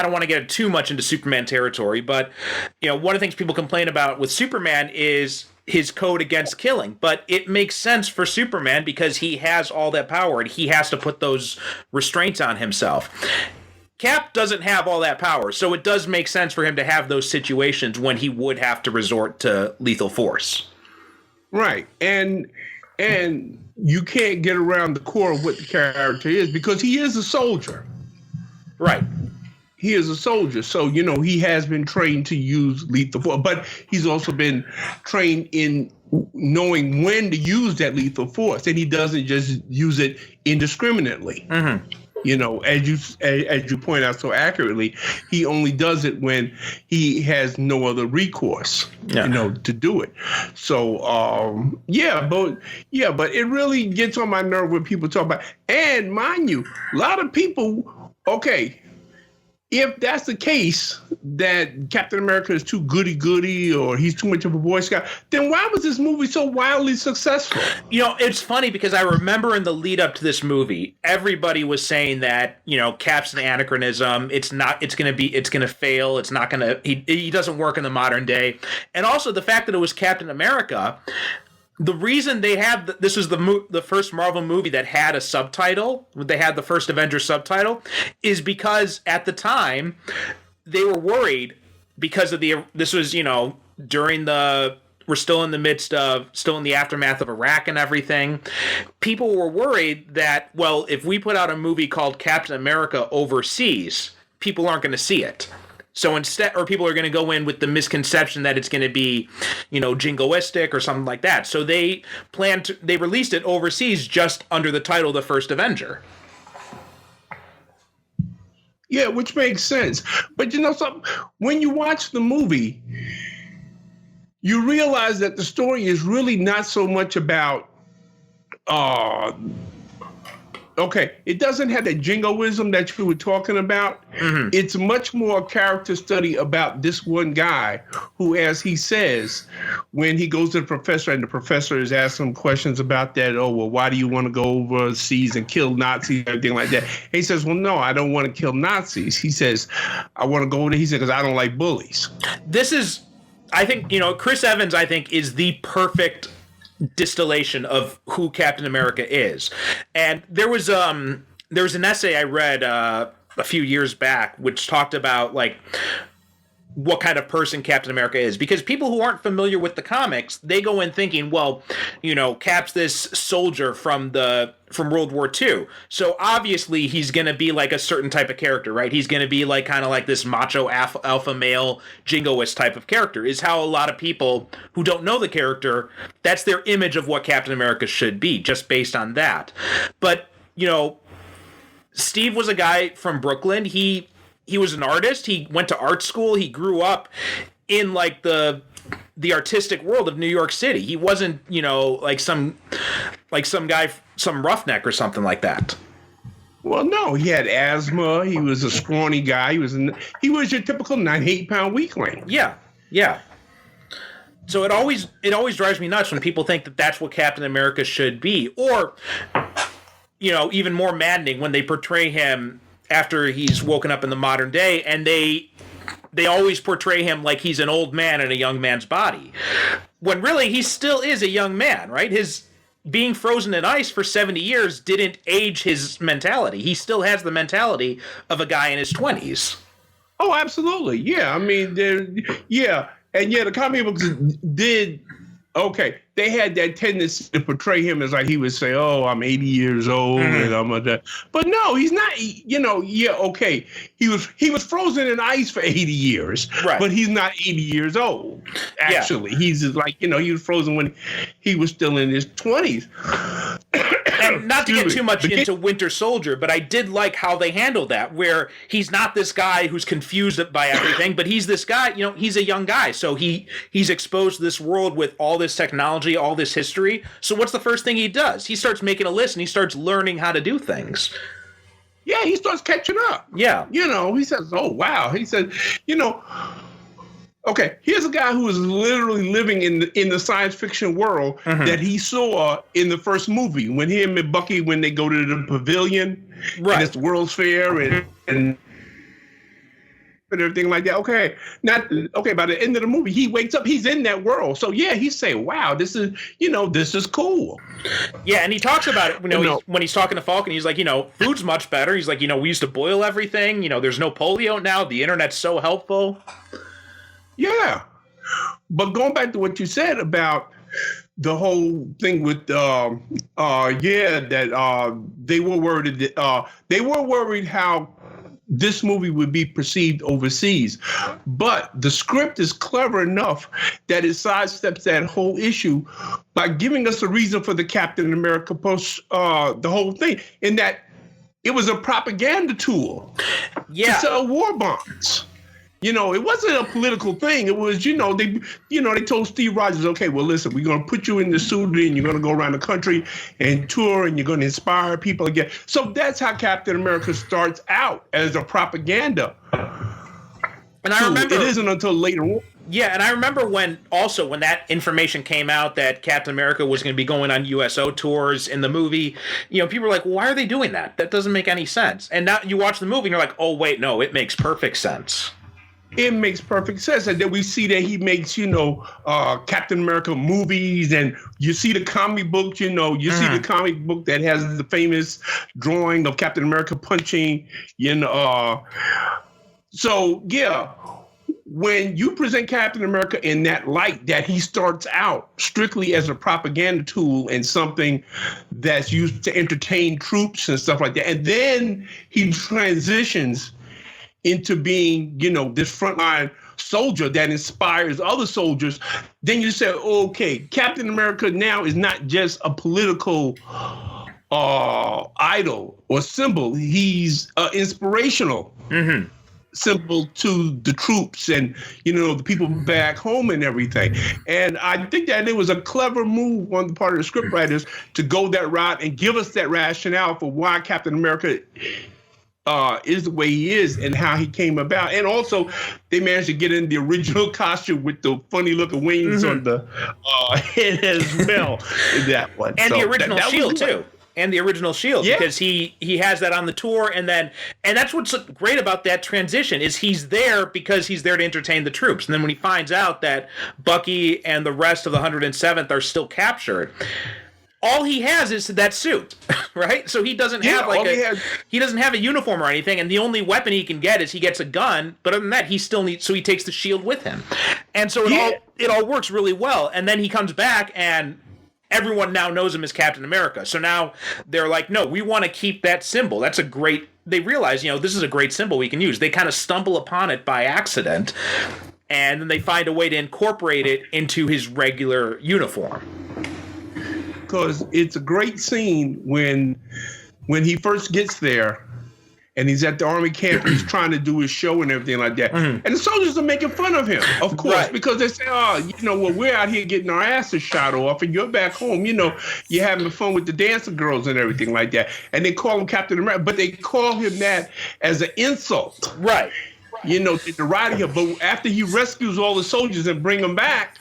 don't want to get too much into Superman territory, but one of the things people complain about with Superman is his code against killing. But it makes sense for Superman because he has all that power and he has to put those restraints on himself. Cap doesn't have all that power, so it does make sense for him to have those situations when he would have to resort to lethal force. Right, and you can't get around the core of what the character is because he is a soldier. Right. He is a soldier, so, he has been trained to use lethal force, but he's also been trained in knowing when to use that lethal force, and he doesn't just use it indiscriminately. As you point out so accurately, he only does it when he has no other recourse, to do it. So, but it really gets on my nerve when people talk about, and mind you, a lot of people, okay, if that's the case, that Captain America is too goody-goody or he's too much of a Boy Scout, then why was this movie so wildly successful? It's funny because I remember in the lead up to this movie, everybody was saying that, Cap's an anachronism. It's going to fail. It's not going to, he doesn't work in the modern day. And also the fact that it was Captain America, the reason they have this is the first Marvel movie that had a subtitle. They had the First Avenger subtitle, is because at the time they were worried because of this was during we're still in the aftermath of Iraq and everything. People were worried that, well, if we put out a movie called Captain America overseas, people aren't going to see it. So instead, or people are going to go in with the misconception that it's going to be, jingoistic or something like that. So they released it overseas just under the title The First Avenger. Yeah, which makes sense. But something, when you watch the movie, you realize that the story is really not so much about it doesn't have that jingoism that you were talking about. Mm-hmm. It's much more a character study about this one guy who, as he says, when he goes to the professor and the professor is asking him questions about that, why do you want to go overseas and kill Nazis and everything like that? And he says, well, no, I don't want to kill Nazis. He says, I want to go there. He said, because I don't like bullies. This is, I think, Chris Evans, I think, is the perfect distillation of who Captain America is. And there was there's an essay I read a few years back which talked about like what kind of person Captain America is, because people who aren't familiar with the comics, they go in thinking, well, you know, Cap's this soldier from World War II, so obviously he's going to be like a certain type of character, right? He's going to be like kind of like this macho alpha male jingoist type of character, is how a lot of people who don't know the character, that's their image of what Captain America should be, just based on that. But, you know, Steve was a guy from Brooklyn. He was an artist. He went to art school. He grew up in like the artistic world of New York City. He wasn't, you know, like some guy, some roughneck or something like that. Well, no, he had asthma. He was a scrawny guy. He was your typical 98-pound weakling. Yeah, yeah. So it always drives me nuts when people think that that's what Captain America should be, or, you know, even more maddening when they portray him after he's woken up in the modern day, and they always portray him like he's an old man in a young man's body, when really he still is a young man, right? His being frozen in ice for 70 years didn't age his mentality. He still has the mentality of a guy in his 20s. Oh, absolutely. Yeah. I mean, yeah. And yeah, the comic books did. Okay, they had that tendency to portray him as like he would say, "Oh, I'm 80 years old," and I'm a that. But no, he's not. You know, yeah, okay, he was frozen in ice for 80 years, right? But he's not 80 years old. Actually, he's just like, you know, he was frozen when he was still in his 20s. And not to get too much into Winter Soldier, but I did like how they handled that, where he's not this guy who's confused by everything, but he's this guy, you know, he's a young guy, so he's exposed to this world with all this technology, all this history. So what's the first thing he does? He starts making a list and he starts learning how to do things. Yeah, he starts catching up. Yeah. You know, he says, "Oh, wow." He said, you know, okay, here's a guy who is literally living in the science fiction world that he saw in the first movie, when him and Bucky, when they go to the pavilion, right, and it's the World's Fair and everything like that. Okay, by the end of the movie, he wakes up, he's in that world. So yeah, he's saying, "Wow, this is cool." Yeah, and he talks about it, you know, when he's talking to Falcon, he's like, you know, food's much better. He's like, you know, we used to boil everything. You know, there's no polio now. The internet's so helpful. Yeah, but going back to what you said about the whole thing with they were worried how this movie would be perceived overseas, but the script is clever enough that it sidesteps that whole issue by giving us a reason for the Captain America post the whole thing, in that it was a propaganda tool to sell war bonds. You know, it wasn't a political thing. It was, they told Steve Rogers, okay, well, listen, we're going to put you in the suit and you're going to go around the country and tour and you're going to inspire people again. So that's how Captain America starts out, as a propaganda. And I remember, it isn't until later on. Yeah, and I remember when that information came out that Captain America was going to be going on USO tours in the movie, you know, people were like, why are they doing that? That doesn't make any sense. And now you watch the movie and you're like, oh, wait, no, it makes perfect sense. It makes perfect sense. And then we see that he makes, Captain America movies, and you see the comic book, see the comic book that has the famous drawing of Captain America punching, So, yeah, when you present Captain America in that light, that he starts out strictly as a propaganda tool and something that's used to entertain troops and stuff like that, and then he transitions into being, this frontline soldier that inspires other soldiers, then you say, okay, Captain America now is not just a political idol or symbol. He's inspirational symbol to the troops and, the people back home and everything. And I think that it was a clever move on the part of the scriptwriters to go that route and give us that rationale for why Captain America is the way he is and how he came about. And also, they managed to get in the original costume with the funny looking wings on the head as well in that one. And so the original shield, too. And the original shield, because he has that on the tour, and that's what's great about that transition, is he's there because he's there to entertain the troops. And then when he finds out that Bucky and the rest of the 107th are still captured, all he has is that suit, right? So he doesn't have he doesn't have a uniform or anything, and the only weapon he can get is he gets a gun. But other than that, he still needs. So he takes the shield with him, and so it all works really well. And then he comes back and everyone now knows him as Captain America. So now they're like, no, we want to keep that symbol. That's a great... They realize, this is a great symbol we can use. They kind of stumble upon it by accident, and then they find a way to incorporate it into his regular uniform. Because it's a great scene when he first gets there, and he's at the army camp, he's trying to do his show and everything like that. Mm-hmm. And the soldiers are making fun of him, of course, because they say, we're out here getting our asses shot off, and you're back home, you're having fun with the dancer girls and everything like that. And they call him Captain America, but they call him that as an insult. Right. To deride him. But after he rescues all the soldiers and bring them back,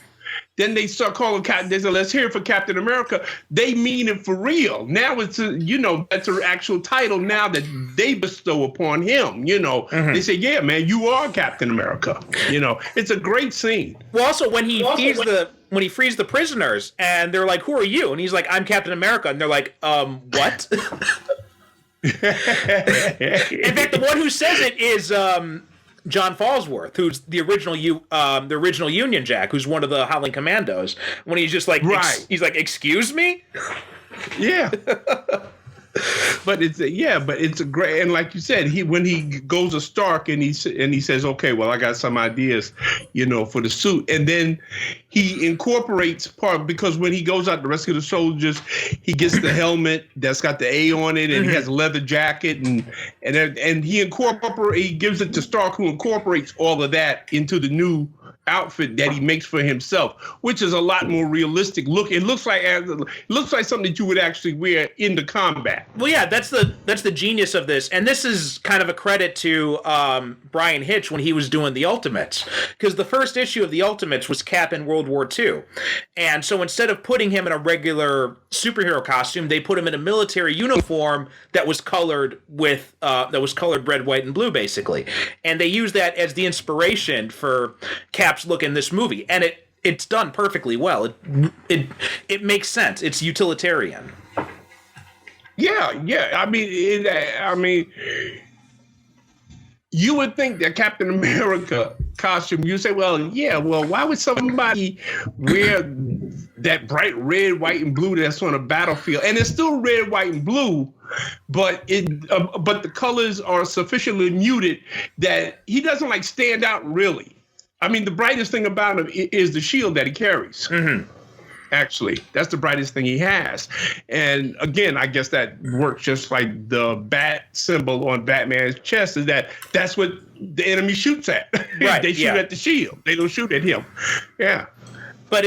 then they start calling Captain. They say, let's hear it for Captain America. They mean it for real. Now it's that's an actual title now that they bestow upon him. They say, yeah, man, you are Captain America. It's a great scene. Well, also when he frees the prisoners and they're like, who are you? And he's like, I'm Captain America. And they're like, what? In fact, the one who says it is John Falsworth, who's the original Union Jack, who's one of the Howling Commandos. When he's just like, he's like, excuse me? Yeah. But it's a great, and like you said, when he goes to Stark and he says, okay, well, I got some ideas, for the suit, and then he incorporates because when he goes out to rescue the soldiers, he gets the helmet that's got the A on it, and he has a leather jacket, and he gives it to Stark, who incorporates all of that into the new outfit that he makes for himself, which is a lot more realistic look. It looks like something that you would actually wear into combat. Well, yeah, that's the genius of this, and this is kind of a credit to Brian Hitch when he was doing the Ultimates, because the first issue of the Ultimates was Cap in World War II, and so instead of putting him in a regular superhero costume, they put him in a military uniform that was colored red, white, and blue, basically, and they used that as the inspiration for Cap's look in this movie, and it's done perfectly well. It makes sense. It's utilitarian. Yeah. I mean, you would think that Captain America costume, you say, well, why would somebody wear that bright red, white, and blue that's on a battlefield? And it's still red, white, and blue, but the colors are sufficiently muted that he doesn't stand out really. I mean, the brightest thing about him is the shield that he carries. Mm-hmm. Actually, that's the brightest thing he has. And again, I guess that works just like the bat symbol on Batman's chest, is that's what the enemy shoots at. Right. They shoot at the shield. They don't shoot at him. Yeah. But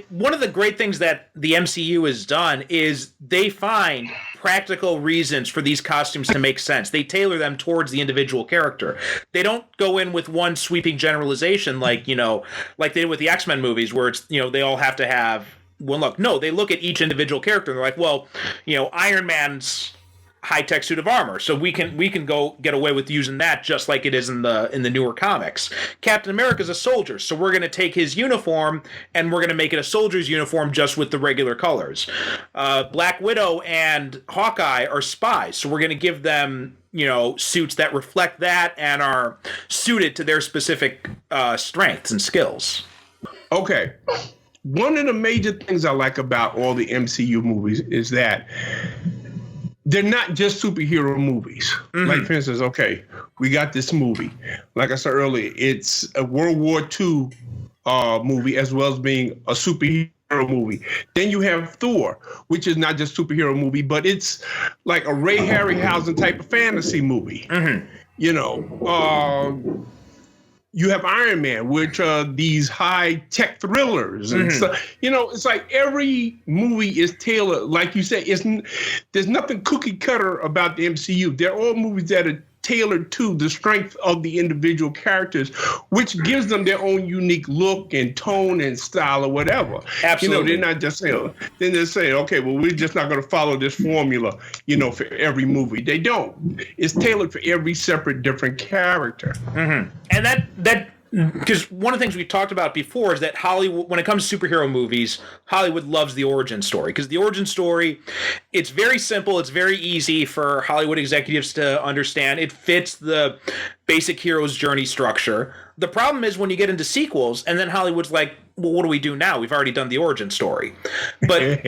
one of the great things that the MCU has done is they find practical reasons for these costumes to make sense. They tailor them towards the individual character. They don't go in with one sweeping generalization like they did with the X-Men movies, where it's, they all have to have one look. No, they look at each individual character and they're like, well, Iron Man's high-tech suit of armor, so we can go get away with using that just like it is in the newer comics. Captain America's a soldier, so we're going to take his uniform and we're going to make it a soldier's uniform just with the regular colors. Black Widow and Hawkeye are spies, so we're going to give them suits that reflect that and are suited to their specific strengths and skills. Okay. One of the major things I like about all the MCU movies is that they're not just superhero movies. Mm-hmm. Like, for instance, okay, we got this movie. Like I said earlier, it's a World War II movie as well as being a superhero movie. Then you have Thor, which is not just a superhero movie, but it's like a Ray Harryhausen type of fantasy movie. Mm-hmm. You have Iron Man, which are these high-tech thrillers. And stuff. It's like every movie is tailored. Like you said, there's nothing cookie-cutter about the MCU. They're all movies that are tailored to the strength of the individual characters, which gives them their own unique look and tone and style or whatever. Absolutely. They're not just saying, then they're saying, okay, well, we're just not going to follow this formula, for every movie. They don't. It's tailored for every separate different character. Mm-hmm. And because one of the things we talked about before is that Hollywood, when it comes to superhero movies, Hollywood loves the origin story, because the origin story, it's very simple, it's very easy for Hollywood executives to understand. It fits the basic hero's journey structure. The problem is when you get into sequels, and then Hollywood's like, well, what do we do now? We've already done the origin story. But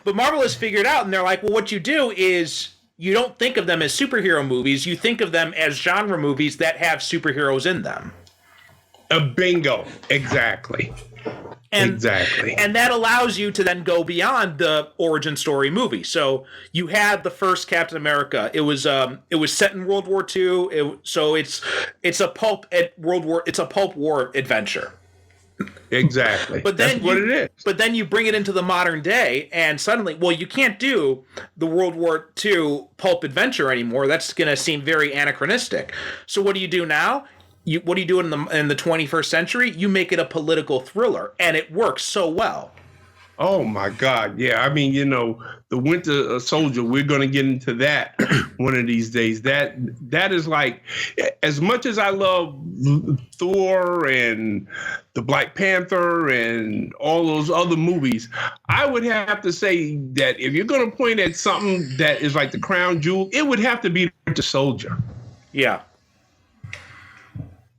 but Marvel has figured out, and they're like, well, what you do is you don't think of them as superhero movies. You think of them as genre movies that have superheroes in them. Bingo. Exactly. Exactly. And that allows you to then go beyond the origin story movie. So you had the first Captain America. It was set in World War II. So it's a pulp war adventure. Exactly. But then that's what it is. But then you bring it into the modern day, and suddenly, well, you can't do the World War II pulp adventure anymore. That's going to seem very anachronistic. So what do you do now? What do you do in the 21st century? You make it a political thriller, and it works so well. Oh my God. Yeah. I mean, the Winter Soldier, we're going to get into that one of these days. That is like, as much as I love Thor and the Black Panther and all those other movies, I would have to say that if you're going to point at something that is like the crown jewel, it would have to be Winter Soldier. Yeah.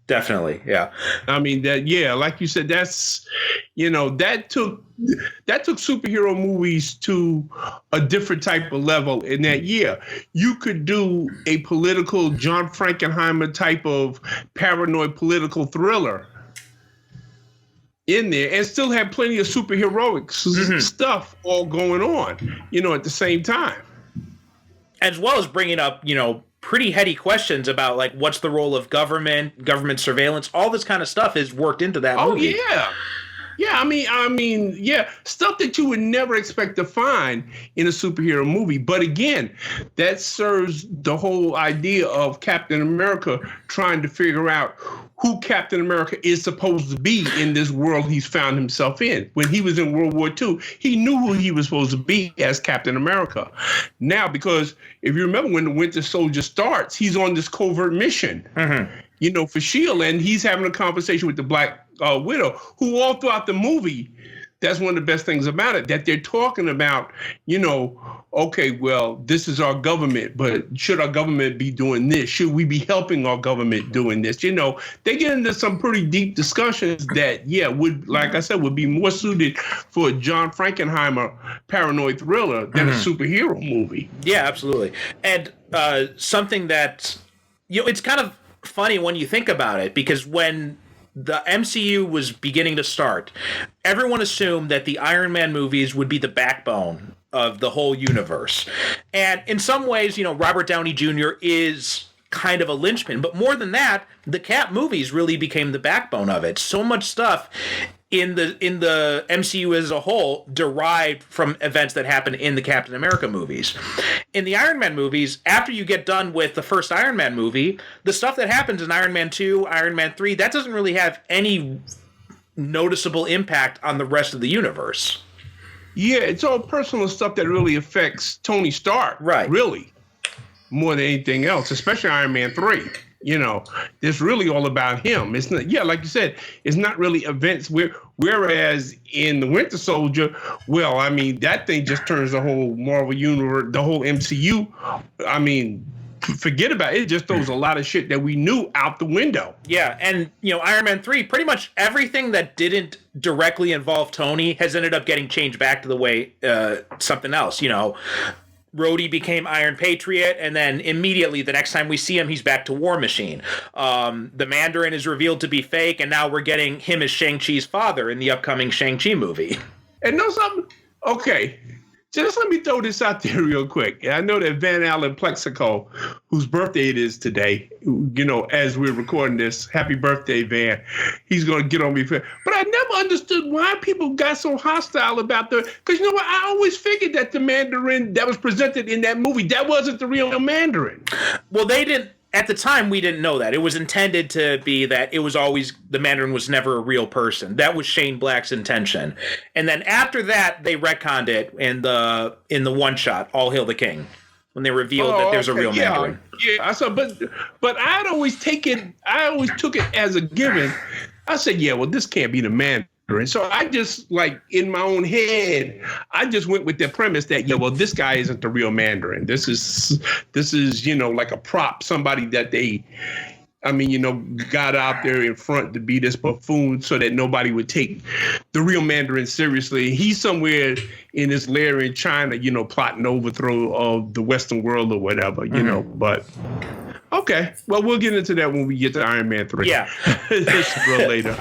Definitely, yeah. I mean like you said, that's that took superhero movies to a different type of level. In that you could do a political John Frankenheimer type of paranoid political thriller in there and still have plenty of superheroic stuff all going on, at the same time. As well as bringing up, pretty heady questions about like what's the role of government surveillance, all this kind of stuff is worked into that movie. I mean, stuff that you would never expect to find in a superhero movie. But again, that serves the whole idea of Captain America trying to figure out who Captain America is supposed to be in this world he's found himself in. When he was in World War II, he knew who he was supposed to be as Captain America. Now, because if you remember when the Winter Soldier starts, he's on this covert mission, for S.H.I.E.L.D., and he's having a conversation with the Black Widow, who all throughout the movie, that's one of the best things about it, that they're talking about, okay, well, this is our government, but should our government be doing this? Should we be helping our government doing this? They get into some pretty deep discussions that, would, like I said, would be more suited for a John Frankenheimer paranoid thriller than a superhero movie. Yeah, absolutely. And something that, it's kind of funny when you think about it, because when the MCU was beginning to start, everyone assumed that the Iron Man movies would be the backbone of the whole universe. And in some ways, Robert Downey Jr. is kind of a linchpin. But more than that, the Cap movies really became the backbone of it. So much stuff in the MCU as a whole derived from events that happened in the Captain America movies. In the Iron Man movies, after you get done with the first Iron Man movie, the stuff that happens in Iron Man 2, Iron Man 3, that doesn't really have any noticeable impact on the rest of the universe. Yeah, it's all personal stuff that really affects Tony Stark. Right. Really. More than anything else, especially Iron Man 3. It's really all about him. It's not, like you said, it's not really events. Whereas in the Winter Soldier, well, I mean, that thing just turns the whole Marvel universe, the whole MCU. I mean, forget about it. It just throws a lot of shit that we knew out the window. Yeah, and Iron Man 3, pretty much everything that didn't directly involve Tony has ended up getting changed back to the way something else. Rhodey became Iron Patriot, and then immediately the next time we see him, he's back to War Machine. The Mandarin is revealed to be fake, and now we're getting him as Shang-Chi's father in the upcoming Shang-Chi movie. And know something? Okay, just let me throw this out there real quick. I know that Van Allen Plexico, whose birthday it is today, as we're recording this, happy birthday, Van. He's going to get on me. But I never understood why people got so hostile about because you know what? I always figured that the Mandarin that was presented in that movie, that wasn't the real Mandarin. Well, they didn't. At the time, we didn't know that. It was intended to be that it was always, the Mandarin was never a real person. That was Shane Black's intention. And then after that, they retconned it in the one shot, All Hail the King. when they revealed that there's a real Mandarin. Yeah, I saw, but I always took it as a given. I said, yeah, well, this can't be the Mandarin. So I just, like, in my own head, I just went with the premise that, yeah, well, this guy isn't the real Mandarin. This is, like a prop, somebody that they, got out there in front to be this buffoon so that nobody would take the real Mandarin seriously. He's somewhere in his lair in China, plotting overthrow of the Western world or whatever, but... Okay, well, we'll get into that when we get to Iron Man 3. Yeah. This is real later.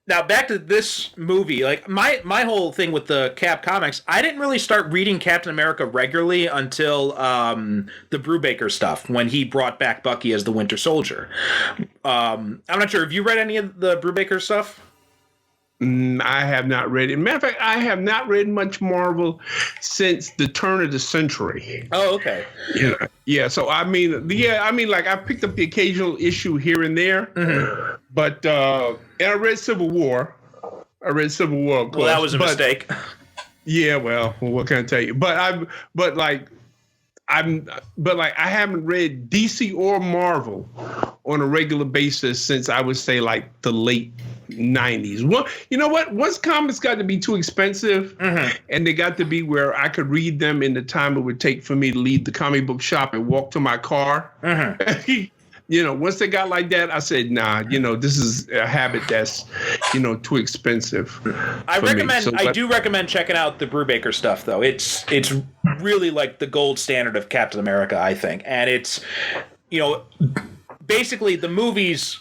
Now, back to this movie. Like, my whole thing with the Cap comics, I didn't really start reading Captain America regularly until the Brubaker stuff, when he brought back Bucky as the Winter Soldier. I'm not sure. Have you read any of the Brubaker stuff? I have not read it. Matter of fact, I have not read much Marvel since the turn of the century. Oh, okay. Yeah. So I picked up the occasional issue here and there, but and I read Civil War. Of course. Well, that was a mistake. Yeah. Well, what can I tell you? But I haven't read DC or Marvel on a regular basis since I would say like the late 90s. Well, you know what? Once comics got to be too expensive and they got to be where I could read them in the time it would take for me to leave the comic book shop and walk to my car. Once they got like that, I said, nah, this is a habit that's, too expensive. I do recommend checking out the Brubaker stuff, though. It's really like the gold standard of Captain America, I think. And it's, basically the movies,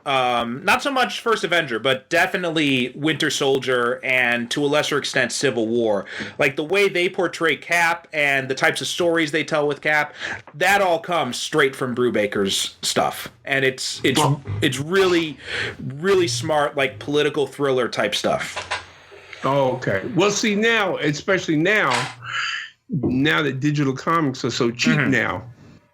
not so much First Avenger, but definitely Winter Soldier and to a lesser extent Civil War. Like the way they portray Cap and the types of stories they tell with Cap, that all comes straight from Brubaker's stuff. And it's really, really smart, like political thriller type stuff. Oh, okay. Well, see now, especially now that digital comics are so cheap now,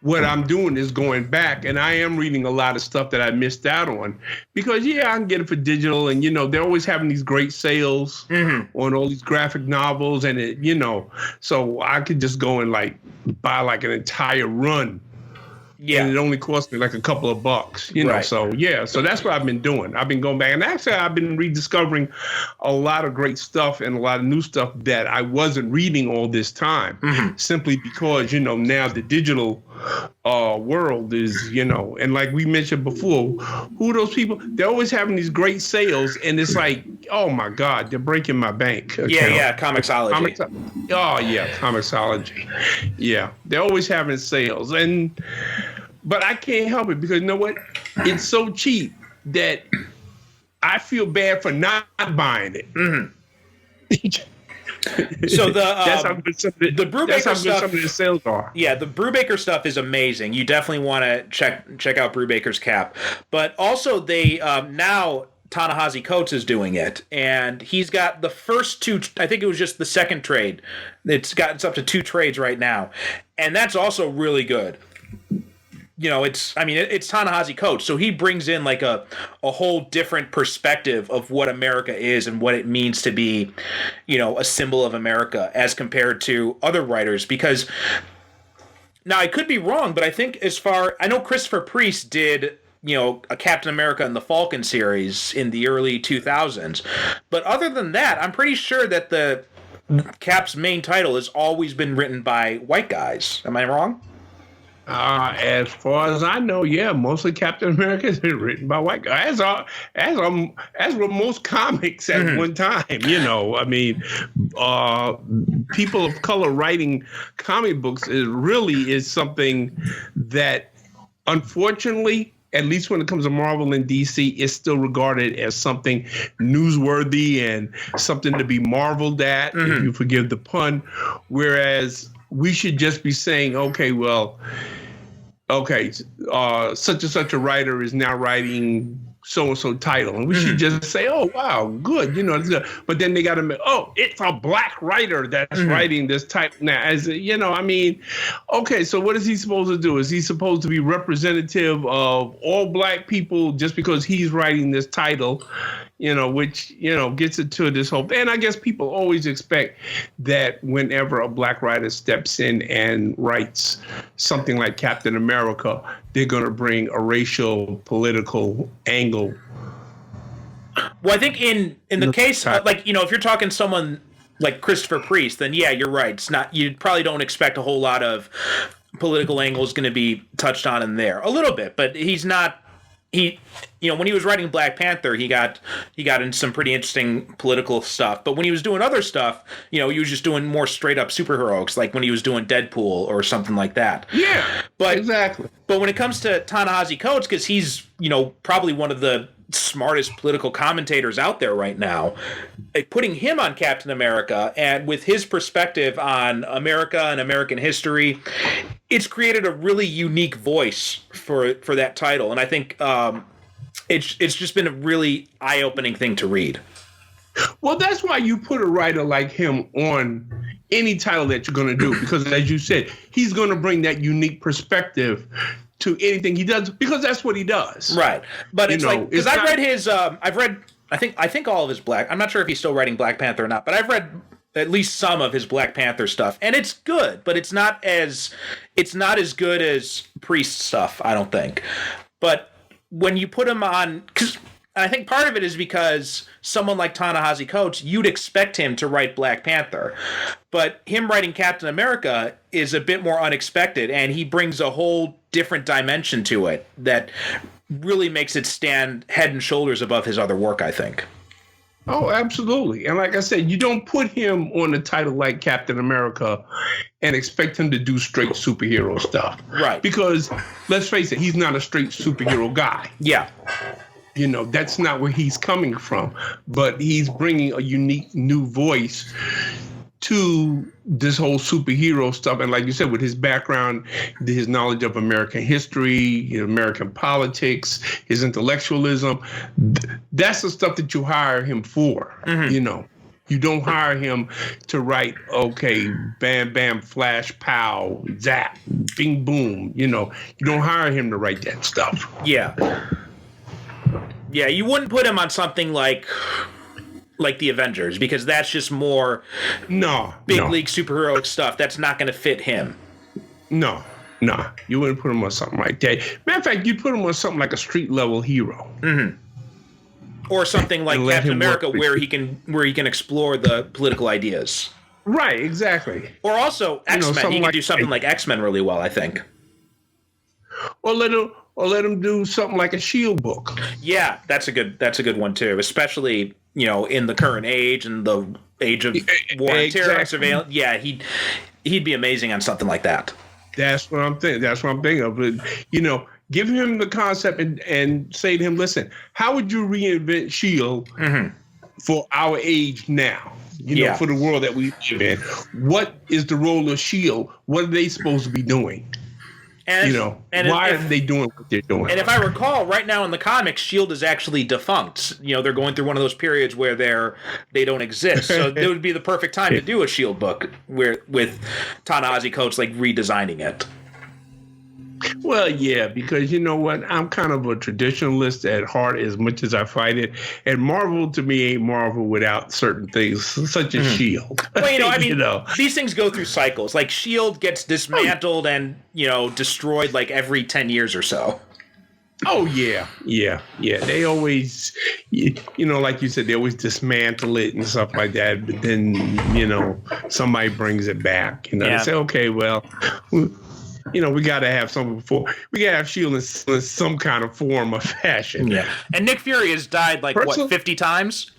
what I'm doing is going back, and I am reading a lot of stuff that I missed out on because, I can get it for digital, and, they're always having these great sales on all these graphic novels, and so I could just go and, like, buy, like, an entire run. Yeah. And it only cost me like a couple of bucks, right. So that's what I've been doing. I've been going back, and actually I've been rediscovering a lot of great stuff and a lot of new stuff that I wasn't reading all this time, simply because, now the digital world is, and like we mentioned before, who are those people? They're always having these great sales, and it's like, oh my God, they're breaking my bank account. Yeah, Comixology. Comixology. Yeah, they're always having sales, but I can't help it because you know what? It's so cheap that I feel bad for not buying it. So that's how good some of the sales are. Yeah, the Brubaker stuff is amazing. You definitely want to check out Brubaker's Cap. But also they now Ta-Nehisi Coates is doing it, and he's got the first two. I think it was just the second trade. It's up to 2 trades right now, and that's also really good. It's Ta-Nehisi Coates, so he brings in like a whole different perspective of what America is and what it means to be, a symbol of America as compared to other writers. Because now I could be wrong, but I think I know Christopher Priest did, a Captain America and the Falcon series in the early 2000s. But other than that, I'm pretty sure that the Cap's main title has always been written by white guys. Am I wrong? As far as I know, yeah, mostly Captain America has been written by white guys, as were most comics at one time. People of color writing comic books is something that, unfortunately, at least when it comes to Marvel and DC, is still regarded as something newsworthy and something to be marveled at, if you forgive the pun. Whereas we should just be saying, such and such a writer is now writing so-and-so title. And we should just say, oh, wow, good. It's good. But then they got to, it's a black writer that's writing this title now. Okay, so what is he supposed to do? Is he supposed to be representative of all black people just because he's writing this title? which, gets into this whole, and I guess people always expect that whenever a black writer steps in and writes something like Captain America, they're going to bring a racial political angle. Well, I think in the case, if you're talking someone like Christopher Priest, then yeah, you're right. It's not, you probably don't expect a whole lot of political angles going to be touched on in there. A little bit, but he's not. When he was writing Black Panther, he got into some pretty interesting political stuff. But when he was doing other stuff, he was just doing more straight up superheroes, like when he was doing Deadpool or something like that. Yeah, exactly. But when it comes to Ta-Nehisi Coates, because he's probably one of the smartest political commentators out there right now, putting him on Captain America and with his perspective on America and American history, it's created a really unique voice for that title. And I think it's just been a really eye-opening thing to read. Well, that's why you put a writer like him on any title that you're going to do, because as you said, he's going to bring that unique perspective to anything he does, because that's what he does. Right. But it's like, because I've read his, I think all of his I'm not sure if he's still writing Black Panther or not, but I've read at least some of his Black Panther stuff, and it's good, but it's not as good as Priest stuff, I don't think. But when you put him on, because I think part of it is because someone like Ta-Nehisi Coates, you'd expect him to write Black Panther, but him writing Captain America is a bit more unexpected, and he brings a whole different dimension to it that really makes it stand head and shoulders above his other work, I think. Oh, absolutely. And like I said, you don't put him on a title like Captain America and expect him to do straight superhero stuff. Right. Because let's face it, he's not a straight superhero guy. Yeah. That's not where he's coming from. But he's bringing a unique new voice to this whole superhero stuff. And like you said, with his background, his knowledge of American history, American politics, his intellectualism, that's the stuff that you hire him for. Mm-hmm. You don't hire him to write, okay, bam, bam, flash, pow, zap, bing, boom. You don't hire him to write that stuff. Yeah. Yeah, you wouldn't put him on something like the Avengers, because that's just more big league superhero stuff. That's not going to fit him. No, you wouldn't put him on something like that. Matter of fact, you'd put him on something like a street level hero. Mm-hmm. Or something like Captain America, where he can explore the political ideas. Right, exactly. Or also X-Men. He can do something like X-Men really well, I think. Or let him do something like a Shield book. Yeah, that's a good one too, especially in the current age and the age of war and terror and surveillance. Yeah, he'd be amazing on something like that. That's what I'm thinking. of. But, give him the concept and say to him, listen, how would you reinvent Shield for our age now? For the world that we live in. What is the role of Shield? What are they supposed to be doing? And why are they doing what they're doing? And if I recall, right now in the comics, S.H.I.E.L.D. is actually defunct. They're going through one of those periods where they don't exist. So it would be the perfect time to do a S.H.I.E.L.D. book with Ta-Nehisi Coates redesigning it. Well, yeah, because you know what? I'm kind of a traditionalist at heart as much as I fight it. And Marvel, to me, ain't Marvel without certain things, such as S.H.I.E.L.D. Well, these things go through cycles. Like, S.H.I.E.L.D. gets dismantled and, destroyed every 10 years or so. Oh, yeah. They always, like you said, they always dismantle it and stuff like that. But then, somebody brings it back. They say, okay, well... we got to have something before. We got to have S.H.I.E.L.D. in some kind of form or fashion. Yeah. And Nick Fury has died 50 times?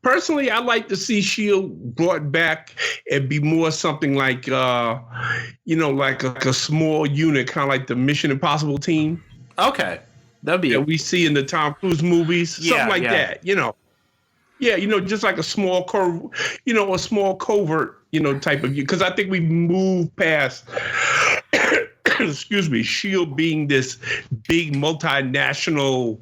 Personally, I'd like to see S.H.I.E.L.D. brought back and be more something like, like a small unit, kind of like the Mission Impossible team. Okay. That'd be... That we see in the Tom Cruise movies. Something like that, Yeah, just like a small covert, type of, because I think we've moved past, S.H.I.E.L.D. being this big multinational,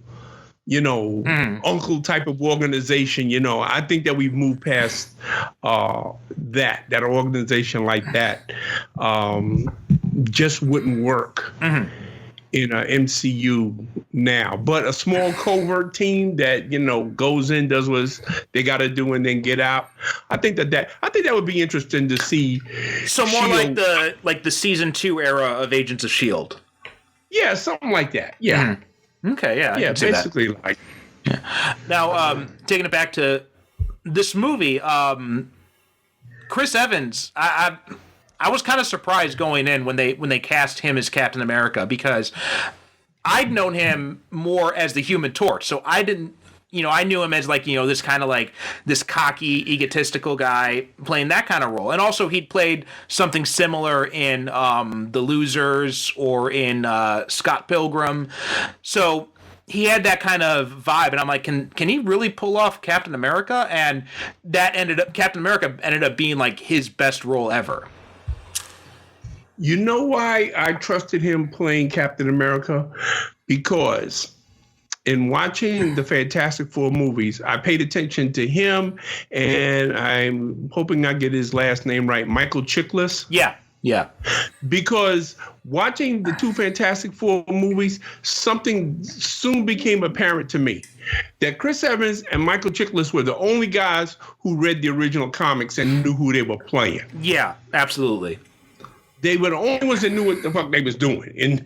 uncle type of organization. I think that we've moved past that organization like that just wouldn't work. Mm-hmm. in a MCU now, but a small covert team that goes in, does what they got to do, and then get out. I think that would be interesting to see. So more like the season 2 era of Agents of S.H.I.E.L.D. Yeah, something like that. Yeah. Okay. Yeah. Yeah. Basically, like. Yeah. Now, taking it back to this movie, Chris Evans, I was kind of surprised going in when they cast him as Captain America, because I'd known him more as the Human Torch. So I didn't, I knew him as like, this kind of like this cocky, egotistical guy playing that kind of role. And also he'd played something similar in The Losers or in Scott Pilgrim. So he had that kind of vibe, and I'm like, can he really pull off Captain America? And Captain America ended up being like his best role ever. You know why I trusted him playing Captain America? Because in watching the Fantastic Four movies, I paid attention to him, and I'm hoping I get his last name right, Michael Chiklis. Yeah. Because watching the 2 Fantastic Four movies, something soon became apparent to me. That Chris Evans and Michael Chiklis were the only guys who read the original comics and knew who they were playing. Yeah, absolutely. They were the only ones that knew what the fuck they was doing in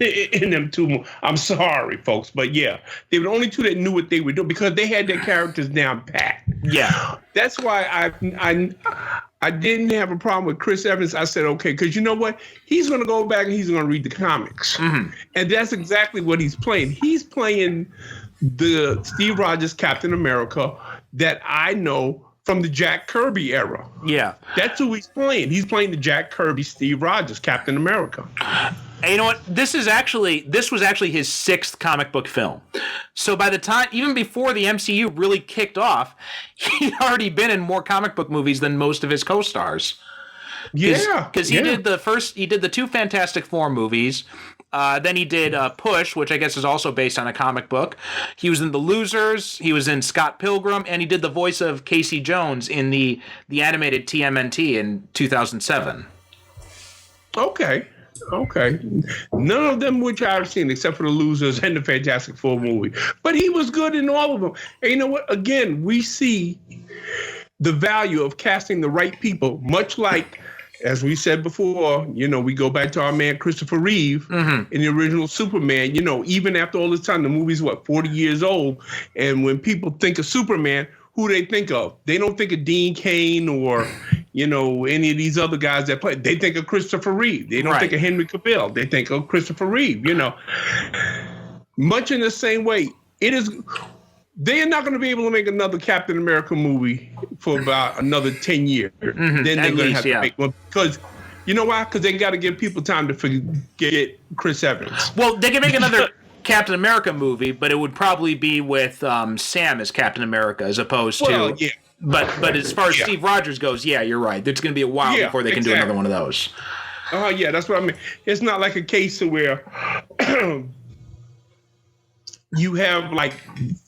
them 2. I'm sorry, folks, but yeah, they were the only 2 that knew what they were doing because they had their characters down pat. Yeah, that's why I didn't have a problem with Chris Evans. I said, okay, because you know what? He's going to go back and he's going to read the comics, and that's exactly what he's playing. He's playing the Steve Rogers Captain America that I know from the Jack Kirby era. Yeah. That's who he's playing. He's playing the Jack Kirby, Steve Rogers, Captain America. And you know what? This was actually his 6th comic book film. So by the time, even before the MCU really kicked off, he'd already been in more comic book movies than most of his co-stars. Yeah. Because he did the 2 Fantastic Four movies. Then he did Push, which I guess is also based on a comic book. He was in The Losers. He was in Scott Pilgrim, and he did the voice of Casey Jones in the animated TMNT in 2007. Okay. None of them which I've seen except for The Losers and the Fantastic Four movie. But he was good in all of them. And you know what? Again, we see the value of casting the right people, much like, as we said before, we go back to our man Christopher Reeve in the original Superman. Even after all this time, the movie's 40 years old, and when people think of Superman, who they think of? They don't think of Dean Cain or any of these other guys that play. They think of Christopher Reeve. They don't think of Henry Cavill. They think of Christopher Reeve. Much in the same way, they are not going to be able to make another Captain America movie for about another 10 years. Then they're going to have to make one. Because, you know why? Because they got to give people time to forget Chris Evans. Well, they can make another Captain America movie, but it would probably be with Sam as Captain America as opposed to... Yeah. But as far as Steve Rogers goes, yeah, you're right. It's going to be a while before they can do another one of those. Yeah, that's what I mean. It's not like a case where... you have like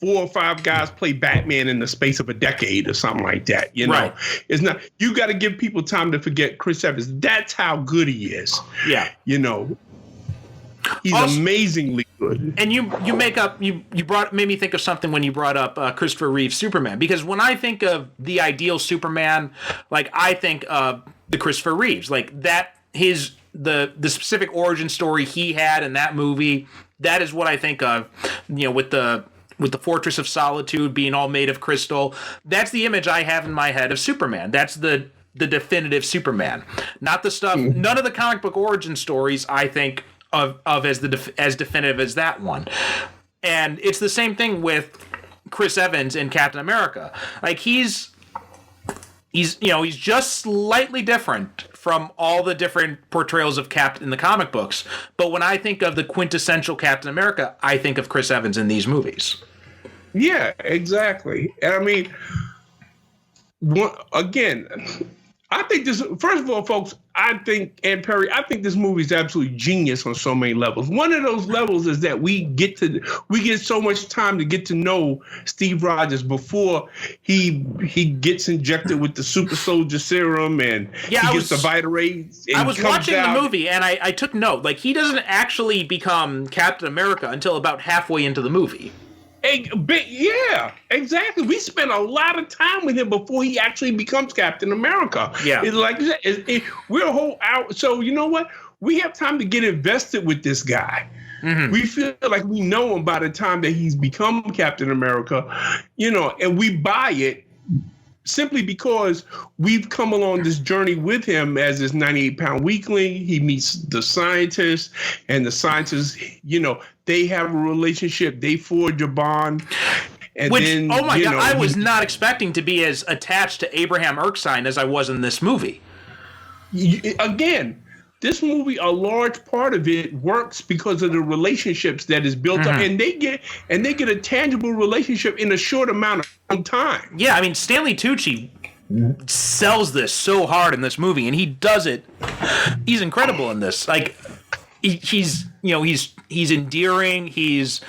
4 or 5 guys play Batman in the space of a decade or something like that. Right. It's not. You got to give people time to forget Chris Evans. That's how good he is. Yeah. He's also amazingly good. And you made me think of something when you brought up Christopher Reeve's Superman, because when I think of the ideal Superman, like I think of the Christopher Reeves, like that the specific origin story he had in that movie. That is what I think of, with the Fortress of Solitude being all made of crystal. That's the image I have in my head of Superman. That's the definitive Superman, not the stuff. None of the comic book origin stories I think of as definitive as that one. And it's the same thing with Chris Evans in Captain America. Like he's just slightly different from all the different portrayals of Cap in the comic books. But when I think of the quintessential Captain America, I think of Chris Evans in these movies. Yeah, exactly. And I mean, again, I think this, first of all, folks, I think this movie is absolutely genius on so many levels. One of those levels is that we get so much time to get to know Steve Rogers before he gets injected with the super soldier serum and he gets the Vitarades. I was watching the movie and I took note. Like, he doesn't actually become Captain America until about halfway into the movie. Yeah, exactly. We spent a lot of time with him before he actually becomes Captain America. Yeah. It's like we're a whole hour. So you know what? We have time to get invested with this guy. Mm-hmm. We feel like we know him by the time that he's become Captain America, and we buy it simply because we've come along this journey with him as this 98-pound weakling. He meets the scientists, and the scientists, they have a relationship. They forge a bond. And then, oh my God, I was not expecting to be as attached to Abraham Erskine as I was in this movie. Again, this movie, a large part of it works because of the relationships that is built up, and they get a tangible relationship in a short amount of time. Yeah, I mean, Stanley Tucci sells this so hard in this movie, and he does it. He's incredible in this. Like, he's endearing, he's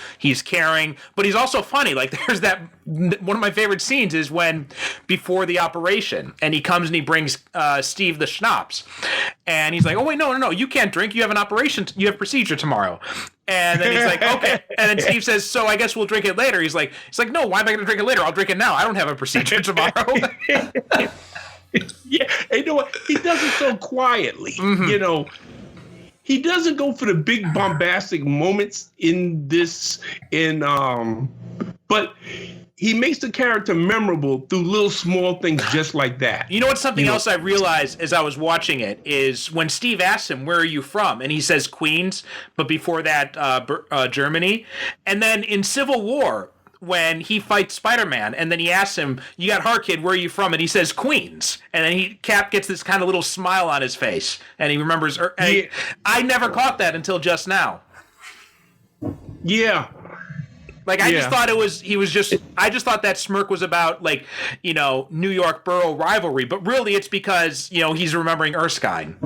caring, but he's also funny. Like, there's that one of my favorite scenes is when before the operation, and he comes and he brings Steve the schnapps, and he's like, "Oh wait, no, you can't drink. You have an operation. You have procedure tomorrow." And then he's like, "Okay." And then Steve says, "So I guess we'll drink it later." He's like, "No, why am I going to drink it later? I'll drink it now. I don't have a procedure tomorrow." Yeah, and you know what? He does it so quietly. Mm-hmm. He doesn't go for the big bombastic moments in this, but he makes the character memorable through little small things just like that. You know what? Something else I realized as I was watching it is when Steve asks him, "Where are you from?" and he says Queens, but before that, Germany. And then in Civil War, when he fights Spider-Man, and then he asks him, "You got heart, kid, where are you from?" and he says Queens, and then Cap gets this kind of little smile on his face, and he remembers. I never caught that until just now. Yeah. Like, I just thought I just thought that smirk was about, like, New York borough rivalry, but really it's because, he's remembering Erskine.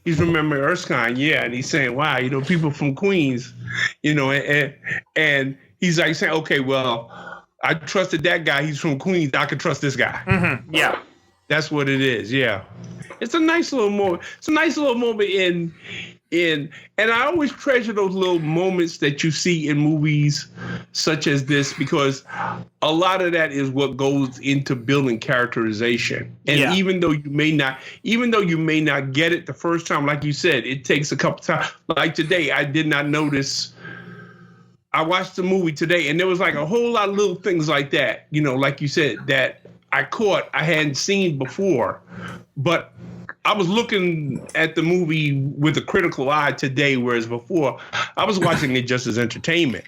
He's remembering Erskine, yeah, and he's saying, "Wow, people from Queens," and he's like saying, "Okay, well, I trusted that guy. He's from Queens. I can trust this guy." Mm-hmm. Yeah, that's what it is. Yeah, it's a nice little moment. It's a nice little moment and I always treasure those little moments that you see in movies such as this, because a lot of that is what goes into building characterization. And even though you may not get it the first time, like you said, it takes a couple times. Like today, I did not notice. I watched the movie today, and there was like a whole lot of little things like that, like you said, that I hadn't seen before. But I was looking at the movie with a critical eye today, whereas before I was watching it just as entertainment.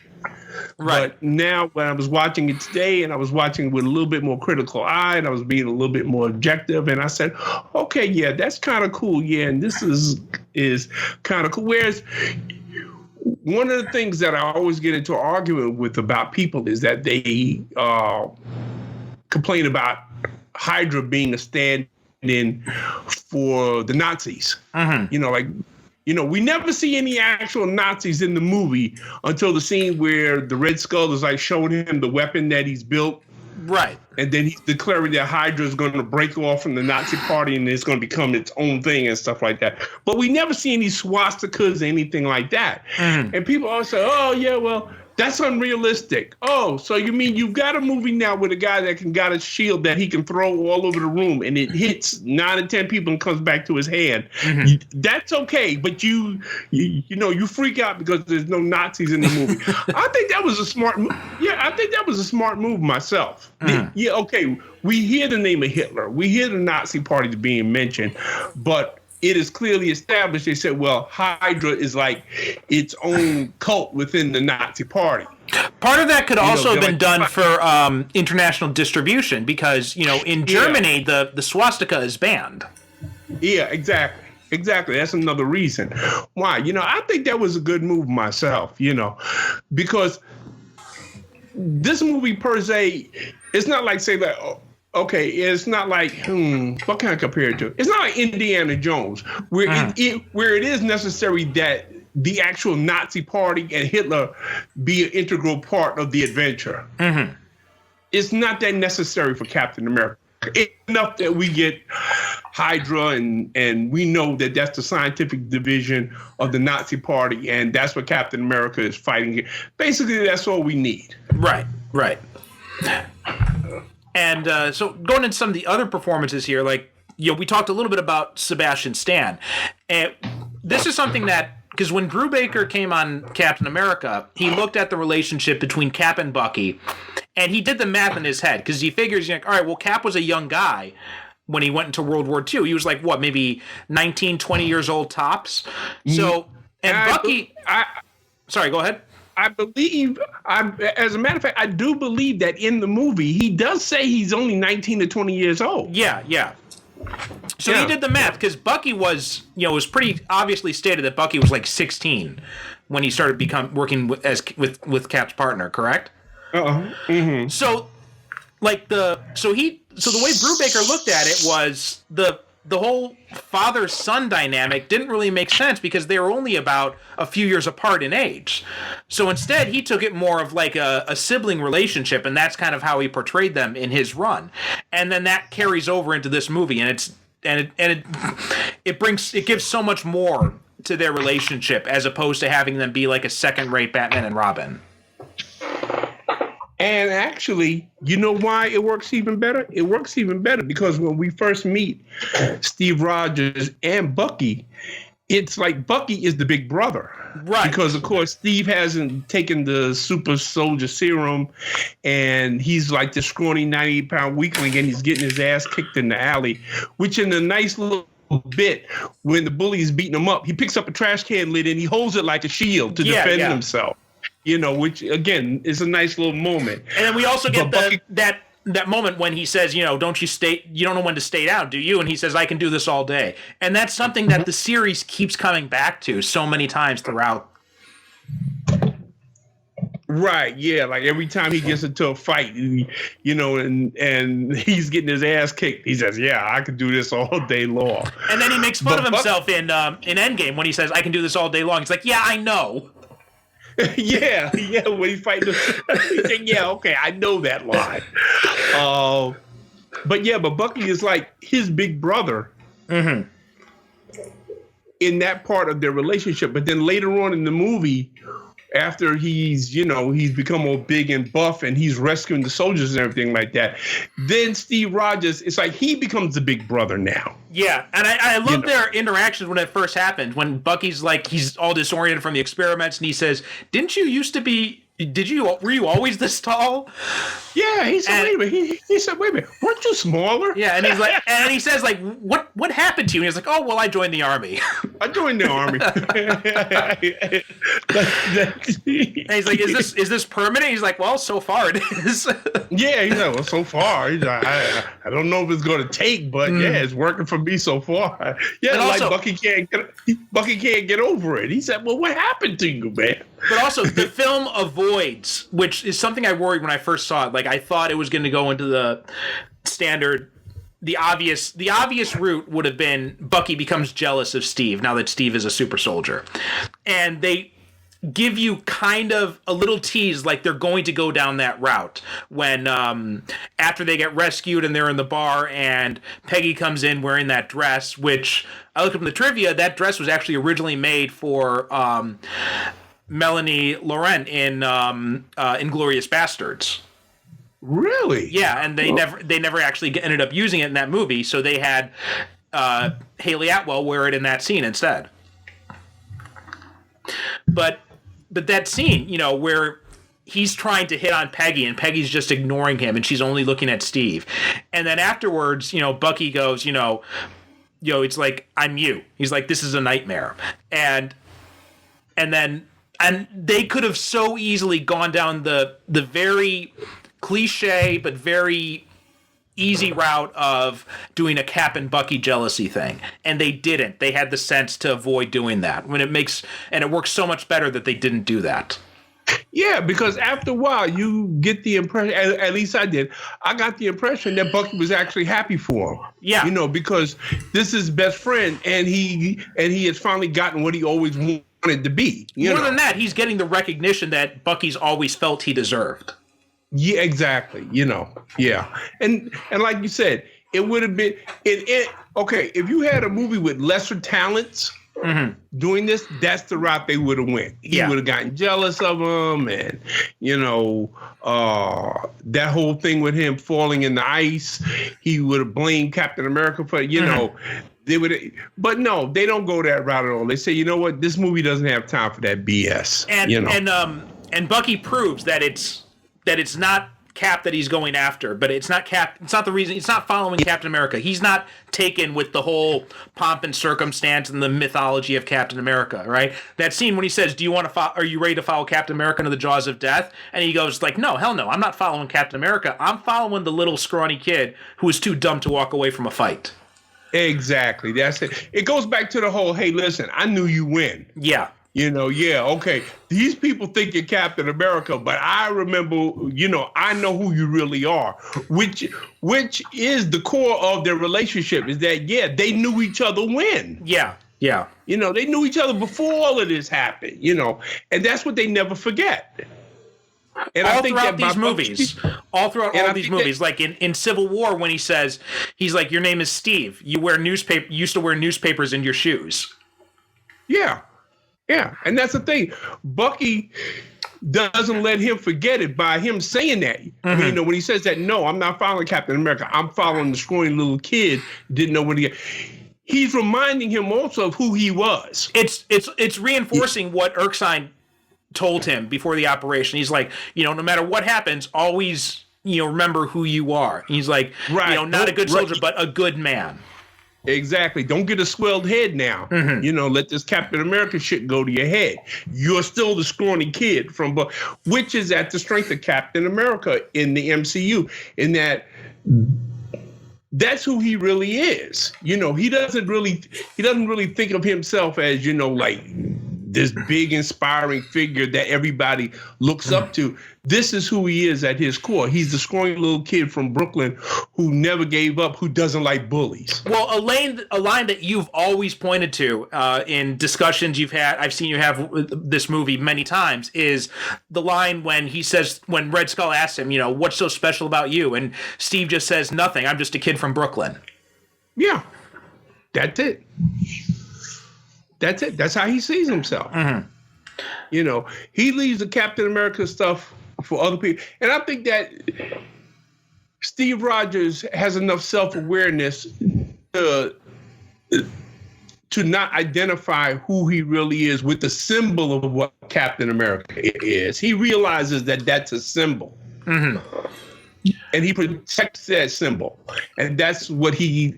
Right. But now when I was watching it today, and I was watching it with a little bit more critical eye, and I was being a little bit more objective, and I said, "Okay, yeah, that's kind of cool. Yeah, and this is kind of cool." Whereas one of the things that I always get into an argument with about people is that they complain about Hydra being a stand-in for the Nazis. Mm-hmm. We never see any actual Nazis in the movie until the scene where the Red Skull is like showing him the weapon that he's built. Right. And then he's declaring that Hydra is going to break off from the Nazi party and it's going to become its own thing and stuff like that. But we never see any swastikas or anything like that. Mm. And people always say, "Oh, yeah, well, that's unrealistic." Oh, so you mean you've got a movie now with a guy that got a shield that he can throw all over the room and it hits 9 or 10 people and comes back to his hand. Mm-hmm. That's okay, but you freak out because there's no Nazis in the movie. I think that was a smart move. Yeah, I think that was a smart move myself. Mm. Yeah, okay, we hear the name of Hitler. We hear the Nazi party being mentioned, but it is clearly established. They said, well, Hydra is like its own cult within the Nazi party. Part of that could also have been done for international distribution because, in Germany, the swastika is banned. Yeah, exactly. Exactly. That's another reason why. I think that was a good move myself, because this movie per se, it's not like, say, that okay, it's not like what can I compare it to? It's not like Indiana Jones, where where it is necessary that the actual Nazi Party and Hitler be an integral part of the adventure. It's not that necessary for Captain America. It's enough that we get Hydra and we know that that's the scientific division of the Nazi Party, and that's what Captain America is fighting. Basically, that's all we need. Right. And so going into some of the other performances here, like, we talked a little bit about Sebastian Stan. And this is something that, because when Brubaker came on Captain America, he looked at the relationship between Cap and Bucky, and he did the math in his head, because he figures, all right, well, Cap was a young guy when he went into World War II. He was like, what, maybe 19, 20 years old tops? So, and Bucky... Sorry, go ahead. I believe, as a matter of fact, I do believe that in the movie, he does say he's only 19 to 20 years old. Yeah. So he did the math, because Bucky was, it was pretty obviously stated that Bucky was like 16 when he started working with Cap's partner, correct? So, like the way Brubaker looked at it was the whole father-son dynamic didn't really make sense because they were only about a few years apart in age. So instead, he took it more of like a sibling relationship, and that's kind of how he portrayed them in his run. And then that carries over into this movie, and it gives so much more to their relationship as opposed to having them be like a second-rate Batman and Robin. And actually, you know why it works even better? It works even better because when we first meet Steve Rogers and Bucky, it's like Bucky is the big brother. Right. Because, of course, Steve hasn't taken the super soldier serum, and he's like this scrawny 98-pound weakling, and he's getting his ass kicked in the alley, which in a nice little bit, when the bully is beating him up, he picks up a trash can lid and he holds it like a shield to defend himself. Which again is a nice little moment. And then we also get that moment when he says, you don't know when to stay down, do you? And he says, I can do this all day. And that's something that the series keeps coming back to so many times throughout. Right, yeah, like every time he gets into a fight, and he's getting his ass kicked, he says, yeah, I can do this all day long. And then he makes fun of himself in Endgame when he says, I can do this all day long. He's like, yeah, I know. yeah, when he's fighting, he's saying, yeah, okay, I know that line. But Bucky is like his big brother in that part of their relationship. But then later on in the movie, after he's become all big and buff and he's rescuing the soldiers and everything like that, then Steve Rogers, it's like he becomes the big brother now. Yeah, and I love their interactions when it first happened, when Bucky's like, he's all disoriented from the experiments, and he says, were you always this tall? Yeah, he said, wait a minute. He said, wait a minute, weren't you smaller? Yeah, and he's like, and he says, like, what happened to you? And he's like, oh, well, I joined the army. I joined the army. And he's like, is this permanent? He's like, well, so far it is. Yeah, he's like, well, so far. He's like, I don't know if it's going to take, but yeah, it's working for me so far. Yeah, and like also, Bucky can't get over it. He said, well, what happened to you, man? But also, the film avoids, which is something I worried when I first saw it. Like, I thought it was going to go into the standard, the obvious route would have been Bucky becomes jealous of Steve now that Steve is a super soldier. And they give you kind of a little tease like they're going to go down that route when after they get rescued and they're in the bar and Peggy comes in wearing that dress, which I looked up in the trivia, that dress was actually originally made for Melanie Laurent in Inglourious Bastards. Really? Yeah, and they never actually ended up using it in that movie, so they had Haley Atwell wear it in that scene instead. But that scene, where he's trying to hit on Peggy and Peggy's just ignoring him and she's only looking at Steve. And then afterwards, Bucky goes, it's like, I'm you. He's like, this is a nightmare. And they could have so easily gone down the very cliche but very easy route of doing a Cap and Bucky jealousy thing, and they didn't. They had the sense to avoid doing that. It works so much better that they didn't do that. Yeah, because after a while, you get the impression, at least I did, I got the impression that Bucky was actually happy for him. Yeah. You know, because this is his best friend, and he has finally gotten what he always wanted to be. More than that, he's getting the recognition that Bucky's always felt he deserved. Yeah, exactly. You know, yeah. And like you said, it would have been, okay, if you had a movie with lesser talents, doing this, that's the route they would have went. He would have gotten jealous of him, and you know, that whole thing with him falling in the ice, he would have blamed Captain America for, you know, they would, but no, they don't go that route at all. They say, you know what, this movie doesn't have time for that BS. And you know? and Bucky proves that it's not Cap that he's going after, but it's not Cap. It's not the reason. It's not following Captain America. He's not taken with the whole pomp and circumstance and the mythology of Captain America, right? That scene when he says, "Do you want to? Are you ready to follow Captain America into the jaws of death?" And he goes like, "No, hell no. I'm not following Captain America. I'm following the little scrawny kid who is too dumb to walk away from a fight." Exactly. That's it. It goes back to the whole, hey, listen, I knew you win. Yeah. You know, yeah, okay. These people think you're Captain America, but I remember, you know, I know who you really are, which is the core of their relationship, is that, yeah, they knew each other when. Yeah, yeah. You know, they knew each other before all of this happened, you know, and that's what they never forget. And all I think throughout that these movies, like in Civil War, when he says, he's like, your name is Steve. You used to wear newspapers in your shoes. Yeah. Yeah, and that's the thing. Bucky doesn't let him forget it by him saying that. I mean, you know, when he says that, no, I'm not following Captain America. I'm following the scrawny little kid. Didn't know what he's reminding him also of who he was. It's reinforcing what Erskine told him before the operation. He's like, you know, no matter what happens, always, you know, remember who you are. He's like, right. You know, not a good soldier, but a good man. Exactly. Don't get a swelled head now. You know, let this Captain America shit go to your head. You're still the scrawny kid from, which is at the strength of Captain America in the MCU, in that that's who he really is. You know, he doesn't really think of himself as, you know, like this big inspiring figure that everybody looks up to. This is who he is at his core. He's the scrawny little kid from Brooklyn who never gave up, who doesn't like bullies. Well, a line that you've always pointed to in discussions you've had, I've seen you have this movie many times, is the line when he says, when Red Skull asks him, you know, what's so special about you? And Steve just says, nothing. I'm just a kid from Brooklyn. Yeah, that's it. That's it. That's how he sees himself. You know, he leaves the Captain America stuff for other people. And I think that Steve Rogers has enough self-awareness to not identify who he really is with the symbol of what Captain America is. He realizes that that's a symbol. And he protects that symbol. And that's what he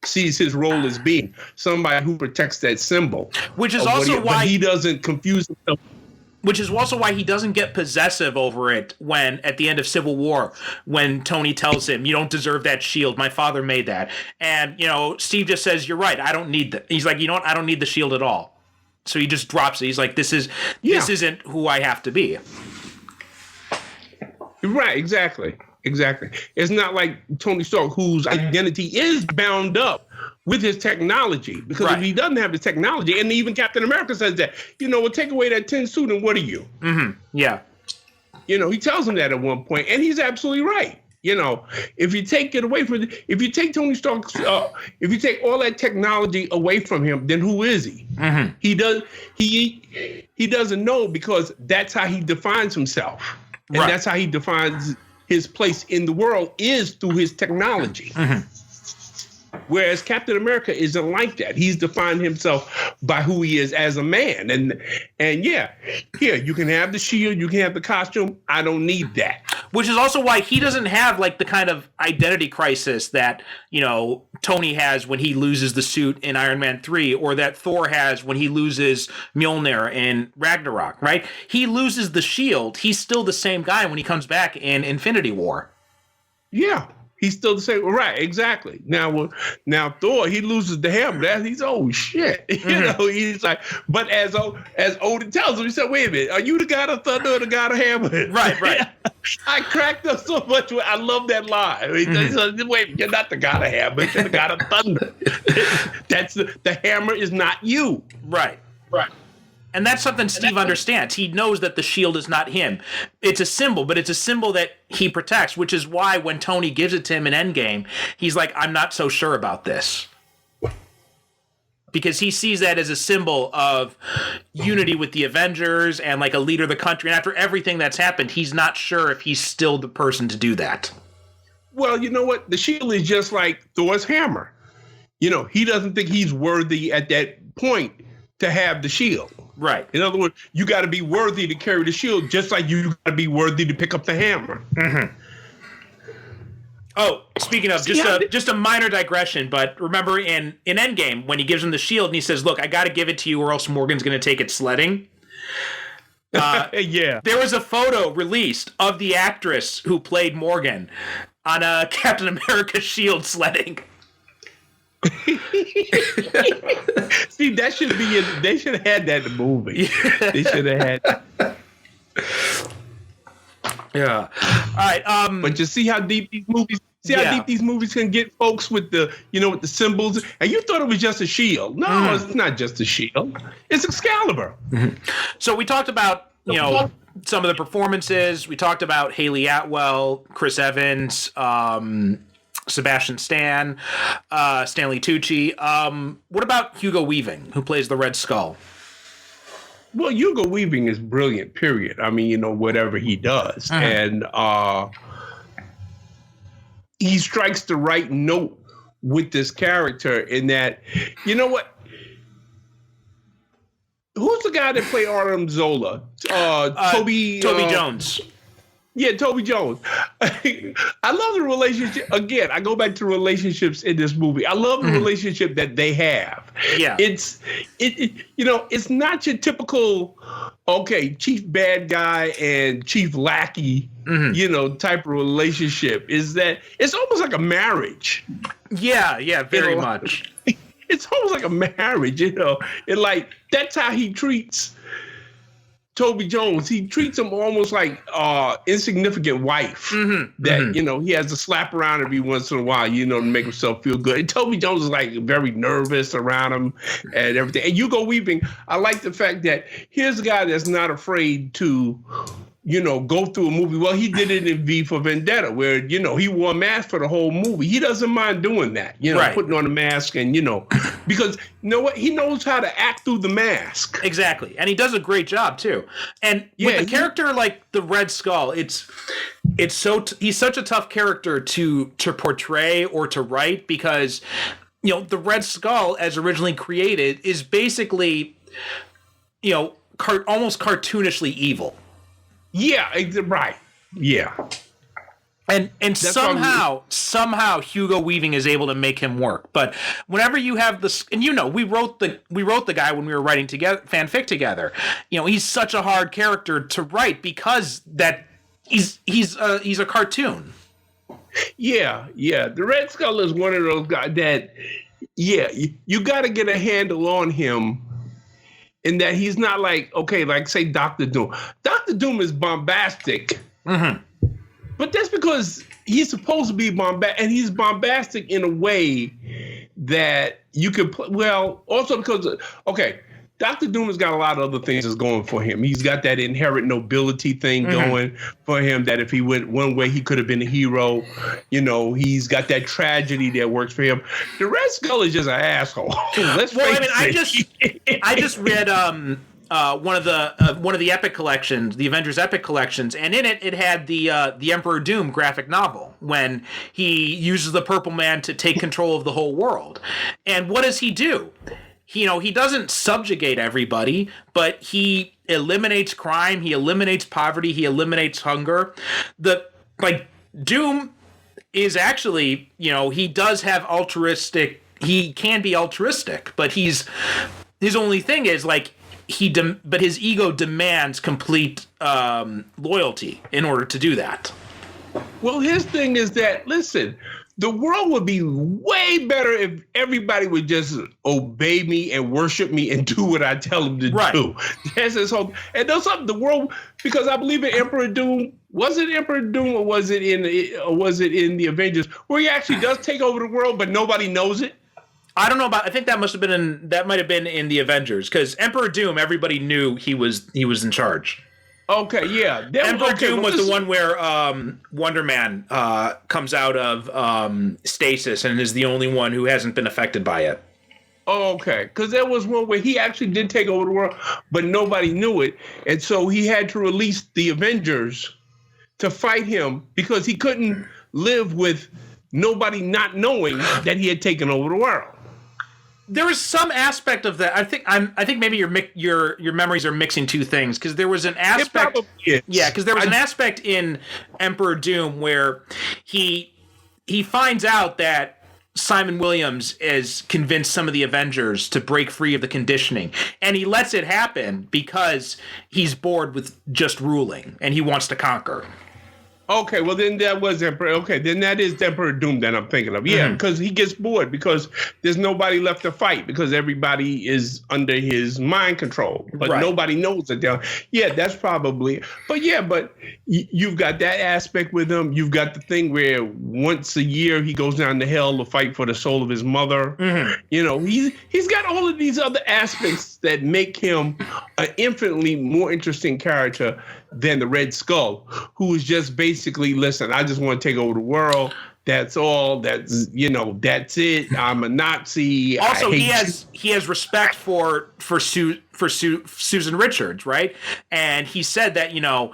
sees his role as being, somebody who protects that symbol. Which is also why he doesn't confuse himself. Which is also why he doesn't get possessive over it when, at the end of Civil War, when Tony tells him, you don't deserve that shield. My father made that. And, you know, Steve just says, you're right. I don't need that. He's like, you know what? I don't need the shield at all. So he just drops it. He's like, this isn't who I have to be. Right. Exactly. It's not like Tony Stark, whose identity is bound up with his technology. Because if he doesn't have the technology, and even Captain America says that, you know, we'll take away that tin suit and what are you? Yeah. You know, he tells him that at one point, and he's absolutely right. You know, if you take it away from, if you take Tony Stark's, if you take all that technology away from him, then who is he? He doesn't know, because that's how he defines himself. And that's how he defines his place in the world, is through his technology. Whereas Captain America isn't like that. He's defined himself by who he is as a man. And yeah, here, you can have the shield, you can have the costume. I don't need that. Which is also why he doesn't have like the kind of identity crisis that, you know, Tony has when he loses the suit in Iron Man 3, or that Thor has when he loses Mjolnir in Ragnarok, right? He loses the shield. He's still the same guy when he comes back in Infinity War. Yeah. He's still the same, right? Exactly. Now Thor, he loses the hammer. He's shit. You know, he's like. But as Odin tells him, he said, "Wait a minute, are you the god of thunder or the god of hammer?" Right. I cracked up so much. I love that line. I mean, he said, "Wait, you're not the god of hammer. You're the god of thunder. That's the hammer is not you." Right. And that's something Steve understands. He knows that the shield is not him. It's a symbol, but it's a symbol that he protects, which is why when Tony gives it to him in Endgame, he's like, I'm not so sure about this. Because he sees that as a symbol of unity with the Avengers and like a leader of the country. And after everything that's happened, he's not sure if he's still the person to do that. Well, you know what? The shield is just like Thor's hammer. You know, he doesn't think he's worthy at that point to have the shield. Right. In other words, you got to be worthy to carry the shield, just like you got to be worthy to pick up the hammer. Mm-hmm. Oh, speaking of, just a minor digression, but remember in Endgame, when he gives him the shield and he says, look, I got to give it to you or else Morgan's going to take it sledding. Yeah. There was a photo released of the actress who played Morgan on a Captain America shield sledding. See, that should be they should have had that in the movie. They should have had that. Yeah. All right. But you see how deep these movies how deep these movies can get folks with the with the symbols. And you thought it was just a shield. No, it's not just a shield. It's Excalibur. Mm-hmm. So we talked about, some of the performances. We talked about Haley Atwell, Chris Evans, Sebastian Stan, Stanley Tucci. What about Hugo Weaving, who plays the Red Skull? Well, Hugo Weaving is brilliant, period. I mean, whatever he does. And he strikes the right note with this character in that, what? Who's the guy that played Artem Zola? Toby Jones. Yeah, Toby Jones. I love the relationship. Again, I go back to relationships in this movie. I love the relationship that they have. Yeah. It's not your typical, chief bad guy and chief lackey, type of relationship. Is that it's almost like a marriage. Yeah, very much. It's almost like a marriage, and like that's how he treats Toby Jones. He treats him almost like insignificant wife that, he has to slap around every once in a while, to make himself feel good. And Toby Jones is like very nervous around him and everything. And Hugo Weaving, I like the fact that here's a guy that's not afraid to, go through a movie. Well, he did it in V for Vendetta where, he wore a mask for the whole movie. He doesn't mind doing that, right. Putting on a mask and, because you know what? He knows how to act through the mask. Exactly. And he does a great job too. And with a character like the Red Skull, he's such a tough character to portray or to write because, the Red Skull as originally created is basically, almost cartoonishly evil. Yeah, right. Yeah. And somehow Hugo Weaving is able to make him work. But whenever you have this, and we wrote the guy when we were writing together fanfic together. He's such a hard character to write because that he's a cartoon. Yeah. The Red Skull is one of those guys that you got to get a handle on him. In that he's not like say Dr. Doom. Dr. Doom is bombastic. But that's because he's supposed to be bombastic, and he's bombastic in a way that you could play. Well, also because, Dr. Doom has got a lot of other things that's going for him. He's got that inherent nobility thing going for him, that if he went one way, he could have been a hero. He's got that tragedy that works for him. The Red Skull is just an asshole. Let's face it. I just read one of the Epic collections, the Avengers Epic collections, and in it had the Emperor Doom graphic novel when he uses the Purple Man to take control of the whole world. And what does he do? He doesn't subjugate everybody, but he eliminates crime, he eliminates poverty, he eliminates hunger. Doom is actually, he does have he can be altruistic, but his only thing is but his ego demands complete loyalty in order to do that. Well, his thing is that, listen, the world would be way better if everybody would just obey me and worship me and do what I tell them to do. That's his whole. And there's something the world, because I believe in Emperor Doom. Was it Emperor Doom or was it in the Avengers where he actually does take over the world, but nobody knows it? I don't know about. I think that might have been in the Avengers, because Emperor Doom, everybody knew he was in charge. Okay, yeah. Emperor Doom was the one where Wonder Man comes out of stasis and is the only one who hasn't been affected by it. Oh, okay. Because there was one where he actually did take over the world, but nobody knew it. And so he had to release the Avengers to fight him because he couldn't live with nobody not knowing that he had taken over the world. There is some aspect of that. I think maybe your memories are mixing two things, because there was an aspect. Yeah, because there was an aspect in Emperor Doom where he finds out that Simon Williams has convinced some of the Avengers to break free of the conditioning, and he lets it happen because he's bored with just ruling and he wants to conquer. Okay, well then that was Emperor. Okay, then that is Emperor Doom that I'm thinking of. Yeah, because he gets bored because there's nobody left to fight because everybody is under his mind control, but nobody knows that they're. Yeah, that's probably. But yeah, but you've got that aspect with him. You've got the thing where once a year he goes down to hell to fight for the soul of his mother. You know, he's got all of these other aspects that make him an infinitely more interesting character than the Red Skull, who is just basically, listen, I just want to take over the world. That's all. That's it. I'm a Nazi. Also, he has respect for Susan Richards, right? And he said that no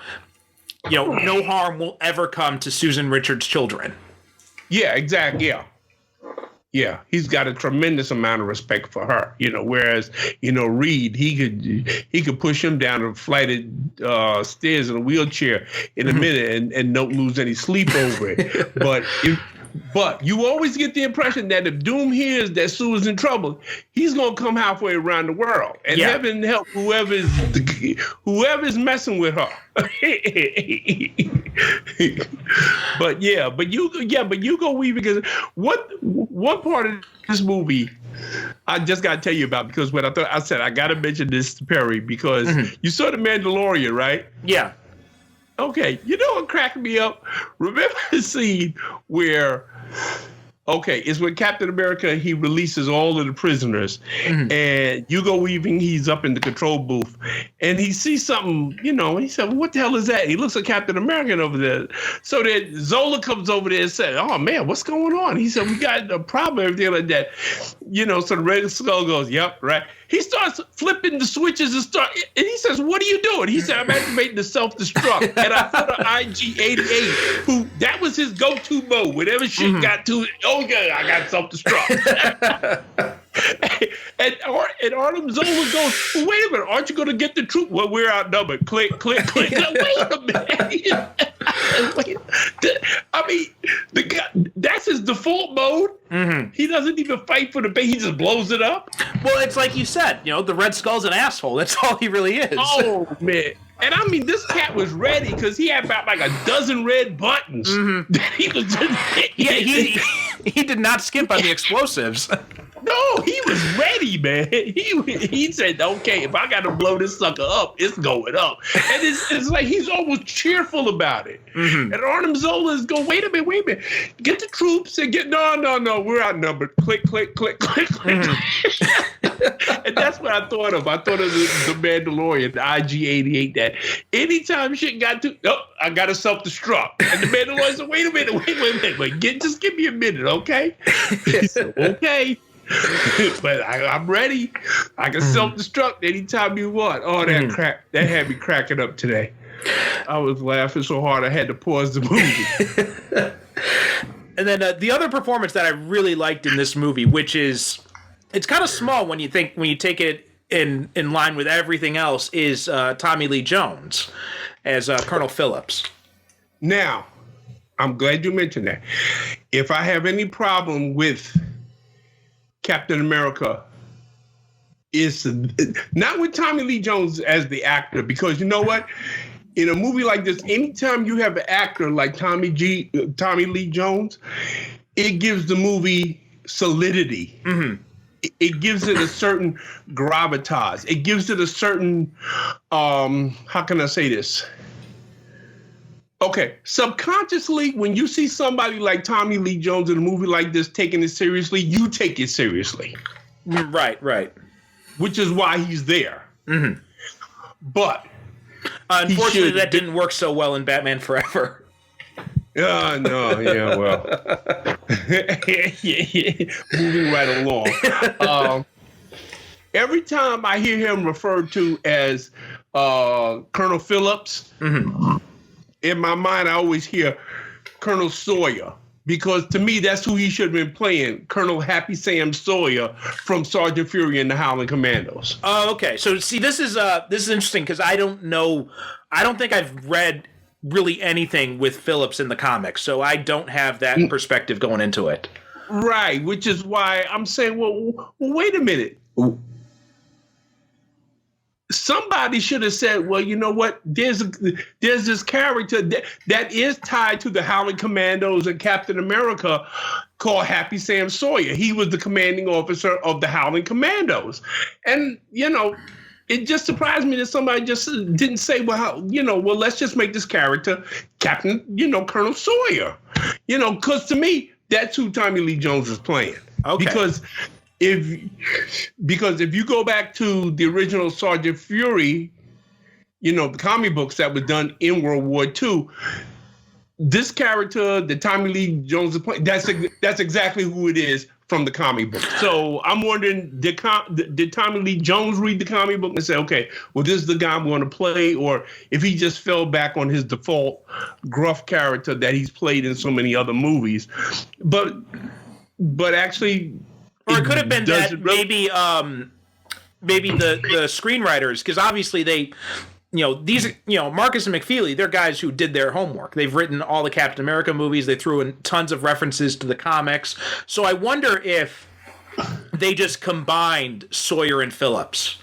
harm will ever come to Susan Richards' children. Yeah, exactly. Yeah, he's got a tremendous amount of respect for her, whereas, Reed, he could push him down a flight of stairs in a wheelchair in a minute and don't lose any sleep over it. But you always get the impression that if Doom hears that Sue is in trouble, he's going to come halfway around the world and heaven help whoever's whoever's messing with her. But you go Weave, because one part of this movie I just got to tell you about, because when I said I got to mention this to Perry, because you saw The Mandalorian, right? Yeah. Okay, you know what cracked me up? Remember the scene where, it's when Captain America, he releases all of the prisoners, and Hugo Weaving, he's up in the control booth, and he sees something, he said, well, what the hell is that? He looks at Captain America over there. So then Zola comes over there and said, oh, man, what's going on? He said, we got a problem, everything like that. So the Red Skull goes, yep, right. He starts flipping the switches and he says, what are you doing? He said, I'm activating the self-destruct. And I thought of IG-88, that was his go-to mode. Whenever shit got to it, I got self-destruct. and Artem Zola goes, well, wait a minute, aren't you going to get the troop? Well, we're outnumbered. Click, click, click. Wait a minute. I mean, the guy, that's his default mode. He doesn't even fight for the base. He just blows it up. Well, it's like you said, the Red Skull's an asshole. That's all he really is. Oh, man. And I mean, this cat was ready because he had about like a dozen red buttons. He was just he did not skimp on the explosives. No, he was ready, man. He said, okay, if I got to blow this sucker up, it's going up. And it's like he's almost cheerful about it. And Arnim Zola is going, wait a minute. Get the troops and no, we're outnumbered. Click, click, click, click, click. And that's what I thought of. I thought of the Mandalorian, the IG-88, that anytime shit got to, I got to self-destruct. And the Mandalorian said, wait a minute. Just give me a minute, okay? He said, okay. But I'm ready. I can self-destruct anytime you want. Oh, that had me cracking up today. I was laughing so hard I had to pause the movie. And then the other performance that I really liked in this movie, which is, it's kind of small when you take it in line with everything else, is Tommy Lee Jones as Colonel Phillips. Now, I'm glad you mentioned that. If I have any problem with Captain America, is not with Tommy Lee Jones as the actor, because you know what? In a movie like this, anytime you have an actor like Tommy Lee Jones, it gives the movie solidity. It gives it a certain gravitas. It gives it a certain, how can I say this? Okay, subconsciously, when you see somebody like Tommy Lee Jones in a movie like this taking it seriously, you take it seriously. Right. Which is why he's there. But unfortunately, that didn't work so well in Batman Forever. No, yeah, well. Moving right along. Every time I hear him referred to as Colonel Phillips, in my mind, I always hear Colonel Sawyer, because to me, that's who he should have been playing, Colonel Happy Sam Sawyer from Sergeant Fury and the Howling Commandos. Oh, okay. So see, this is interesting because I don't think I've read really anything with Phillips in the comics, so I don't have that perspective going into it. Right, which is why I'm saying, well wait a minute. Somebody should have said, well, you know what? There's this character that is tied to the Howling Commandos and Captain America called Happy Sam Sawyer. He was the commanding officer of the Howling Commandos. And, it just surprised me that somebody just didn't say, well, let's just make this character Captain, Colonel Sawyer. Because to me, that's who Tommy Lee Jones is playing. Okay. Because if you go back to the original Sergeant Fury, the comic books that was done in World War II, this character that Tommy Lee Jones is playing, that's exactly who it is from the comic book. So I'm wondering, did Tommy Lee Jones read the comic book and say, okay, well, this is the guy I'm going to play, or if he just fell back on his default gruff character that he's played in so many other movies, but actually. Or it could have been that maybe the screenwriters, because obviously they, Marcus and McFeely, they're guys who did their homework. They've written all the Captain America movies. They threw in tons of references to the comics. So I wonder if they just combined Sawyer and Phillips.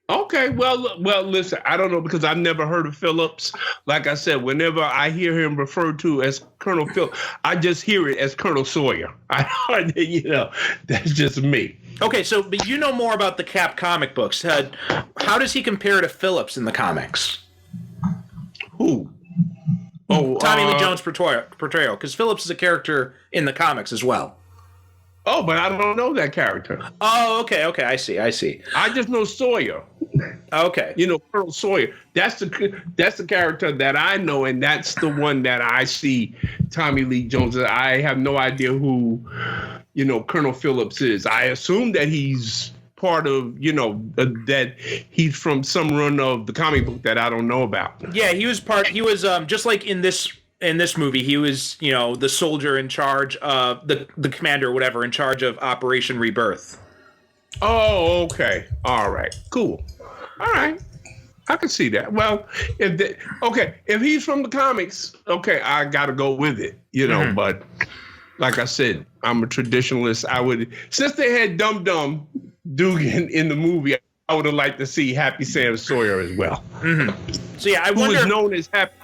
Okay, well, listen, I don't know, because I've never heard of Phillips. Like I said, whenever I hear him referred to as Colonel Phillips, I just hear it as Colonel Sawyer. That's just me. Okay, so but you know more about the Cap comic books. How does he compare to Phillips in the comics? Who? Tommy Lee Jones' portrayal, because Phillips is a character in the comics as well. Oh, but I don't know that character. Oh, okay, I see. I just know Sawyer. Okay. Colonel Sawyer. That's the character that I know, and that's the one that I see Tommy Lee Jones. I have no idea who, Colonel Phillips is. I assume that he's part of, that he's from some run of the comic book that I don't know about. Yeah, he was just like in this movie, he was, the soldier in charge of the commander or whatever in charge of Operation Rebirth. Oh, okay. All right. Cool. All right. I can see that. Well, if he's from the comics, okay, I got to go with it, but like I said, I'm a traditionalist. Since they had Dum Dum Dugan in the movie, I would have liked to see Happy Sam Sawyer as well. So yeah, I wonder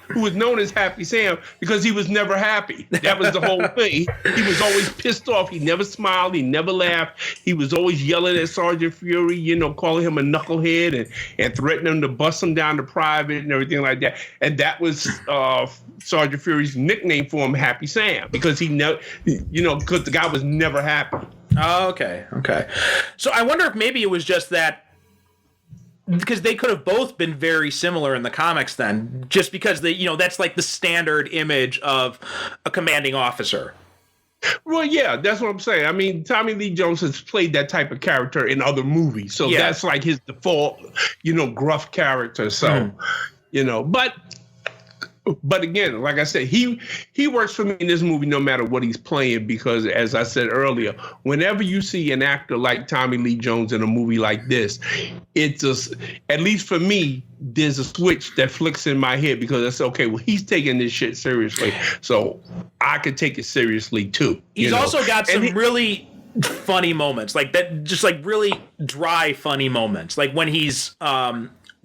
who was known as Happy Sam because he was never happy. That was the whole thing. He was always pissed off. He never smiled. He never laughed. He was always yelling at Sergeant Fury, calling him a knucklehead and threatening him to bust him down to private and everything like that. And that was Sergeant Fury's nickname for him, Happy Sam, because because the guy was never happy. Oh, okay. So I wonder if maybe it was just that, because they could have both been very similar in the comics then, just because that's like the standard image of a commanding officer. Well, yeah, that's what I'm saying. I mean, Tommy Lee Jones has played that type of character in other movies. So that's like his default, gruff character. So, but again, like I said, he works for me in this movie no matter what he's playing, because as I said earlier, whenever you see an actor like Tommy Lee Jones in a movie like this, it's just, at least for me, there's a switch that flicks in my head, because it's okay, well, he's taking this shit seriously, so I could take it seriously too. He's also got some really funny moments, like that, just like really dry funny moments, like when he's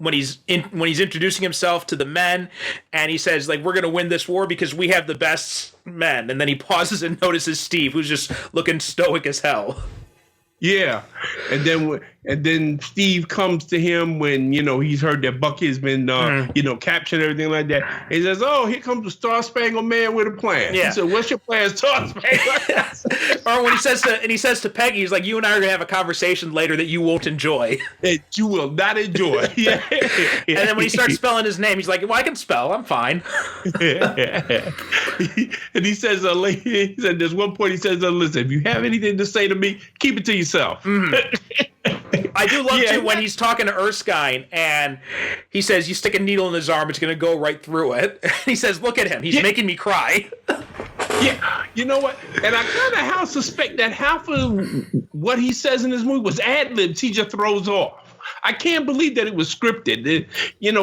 when he's introducing himself to the men, and he says like, we're gonna win this war because we have the best men, and then he pauses and notices Steve, who's just looking stoic as hell. Yeah, and then Steve comes to him when he's heard that Bucky has been captured and everything like that. He says, "Oh, here comes the Star Spangled Man with a plan." Yeah. He said, "What's your plan, Star Spangled?" Or when he says to Peggy, he's like, "You and I are gonna have a conversation later that you won't enjoy." That you will not enjoy. Yeah. And then when he starts spelling his name, he's like, "Well, I can spell. I'm fine." And he says, he said, "There's one point he says, listen, if you have anything to say to me, keep it to yourself." I do love too when he's talking to Erskine and he says, "You stick a needle in his arm, it's going to go right through it." And he says, "Look at him, he's making me cry." Yeah, you know what? And I kind of suspect that half of what he says in this movie was ad-libs he just throws off. I can't believe that it was scripted.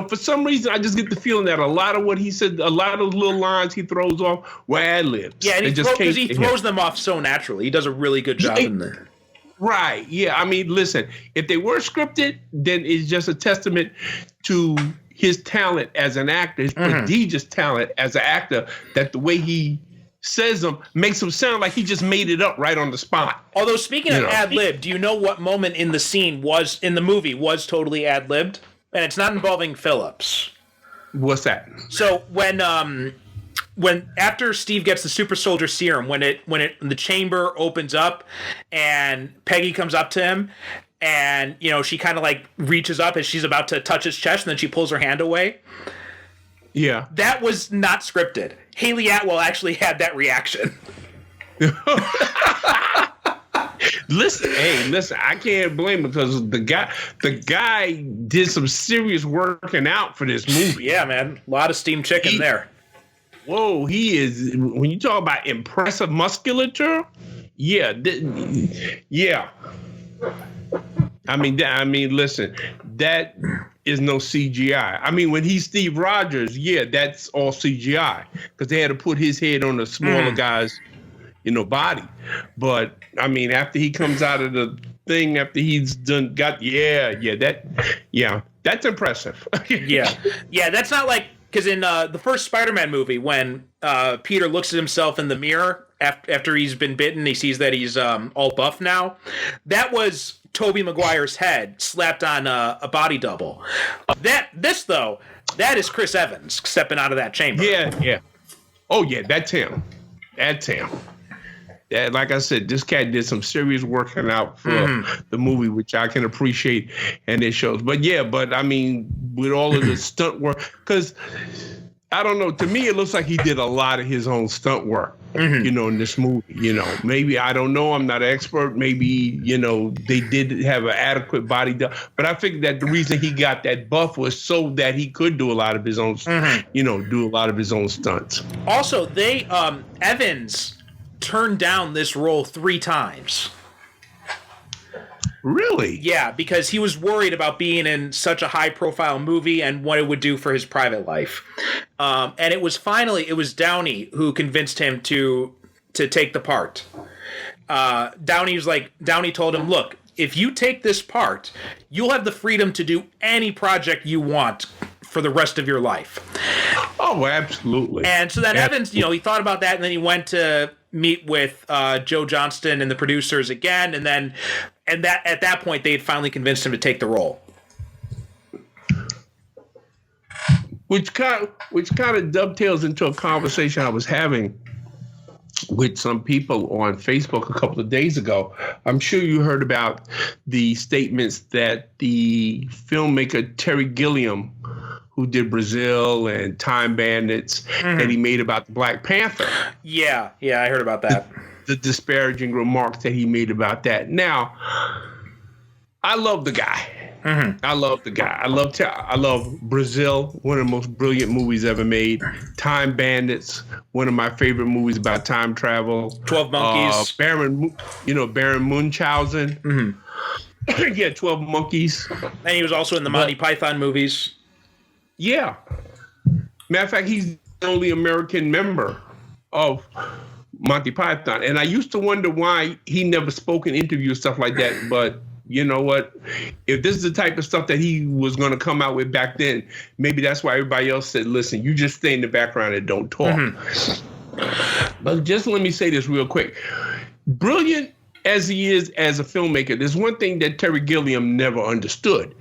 For some reason, I just get the feeling that a lot of what he said, a lot of little lines he throws off were ad-libs. Yeah, and he throws them off so naturally. He does a really good job in there. Right. Yeah. I mean, listen, if they were scripted, then it's just a testament to his talent as an actor, his prodigious talent as an actor, that the way he says them makes him sound like he just made it up right on the spot. Although, speaking of ad-lib, do you know what moment in the movie was totally ad-libbed? And it's not involving Phillips. What's that? So when after Steve gets the super soldier serum, when the chamber opens up and Peggy comes up to him and she kind of like reaches up as she's about to touch his chest and then she pulls her hand away. Yeah. That was not scripted. Haley Atwell actually had that reaction. Listen, I can't blame him because the guy did some serious working out for this movie. Yeah, man. A lot of steamed chicken there. Whoa, he is. When you talk about impressive musculature, yeah. I mean, listen, that is no CGI. I mean, when he's Steve Rogers, yeah, that's all CGI because they had to put his head on the smaller guy's, body. But I mean, after he comes out of the thing, after he's done, that's impressive. yeah, that's not like. Because in the first Spider-Man movie, when Peter looks at himself in the mirror after he's been bitten, he sees that he's all buff now. That was Tobey Maguire's head slapped on a body double. That is Chris Evans stepping out of that chamber. Yeah. Oh yeah, that's him. Yeah, like I said, this cat did some serious working out for the movie, which I can appreciate, and it shows. But I mean, with all of the stunt work, because I don't know, to me, it looks like he did a lot of his own stunt work, in this movie. Maybe, I don't know, I'm not an expert. Maybe, they did have an adequate body done. But I figured that the reason he got that buff was so that he could do a lot of his own, do a lot of his own stunts. Also, Evans turned down this role 3 times. Really? Yeah, because he was worried about being in such a high-profile movie and what it would do for his private life. And it was Downey who convinced him to take the part. Downey told him, "Look, if you take this part, you'll have the freedom to do any project you want for the rest of your life." Oh, absolutely. And so then Evans, he thought about that, and then he went to meet with Joe Johnston and the producers again, and at that point they had finally convinced him to take the role. Which kind of dovetails into a conversation I was having with some people on Facebook a couple of days ago. I'm sure you heard about the statements that the filmmaker Terry Gilliam, who did Brazil and Time Bandits, that he made about the Black Panther. Yeah, I heard about that. The disparaging remarks that he made about that. Now, I love the guy. I love the guy. I love Brazil, one of the most brilliant movies ever made. Time Bandits, one of my favorite movies about time travel. 12 Monkeys. Baron Munchausen. Yeah, 12 Monkeys. And he was also in the Monty Python movies. Yeah. Matter of fact, he's the only American member of Monty Python. And I used to wonder why he never spoke in interviews, stuff like that. But you know what? If this is the type of stuff that he was going to come out with back then, maybe that's why everybody else said, listen, you just stay in the background and don't talk. But just let me say this real quick. Brilliant as he is as a filmmaker, there's one thing that Terry Gilliam never understood.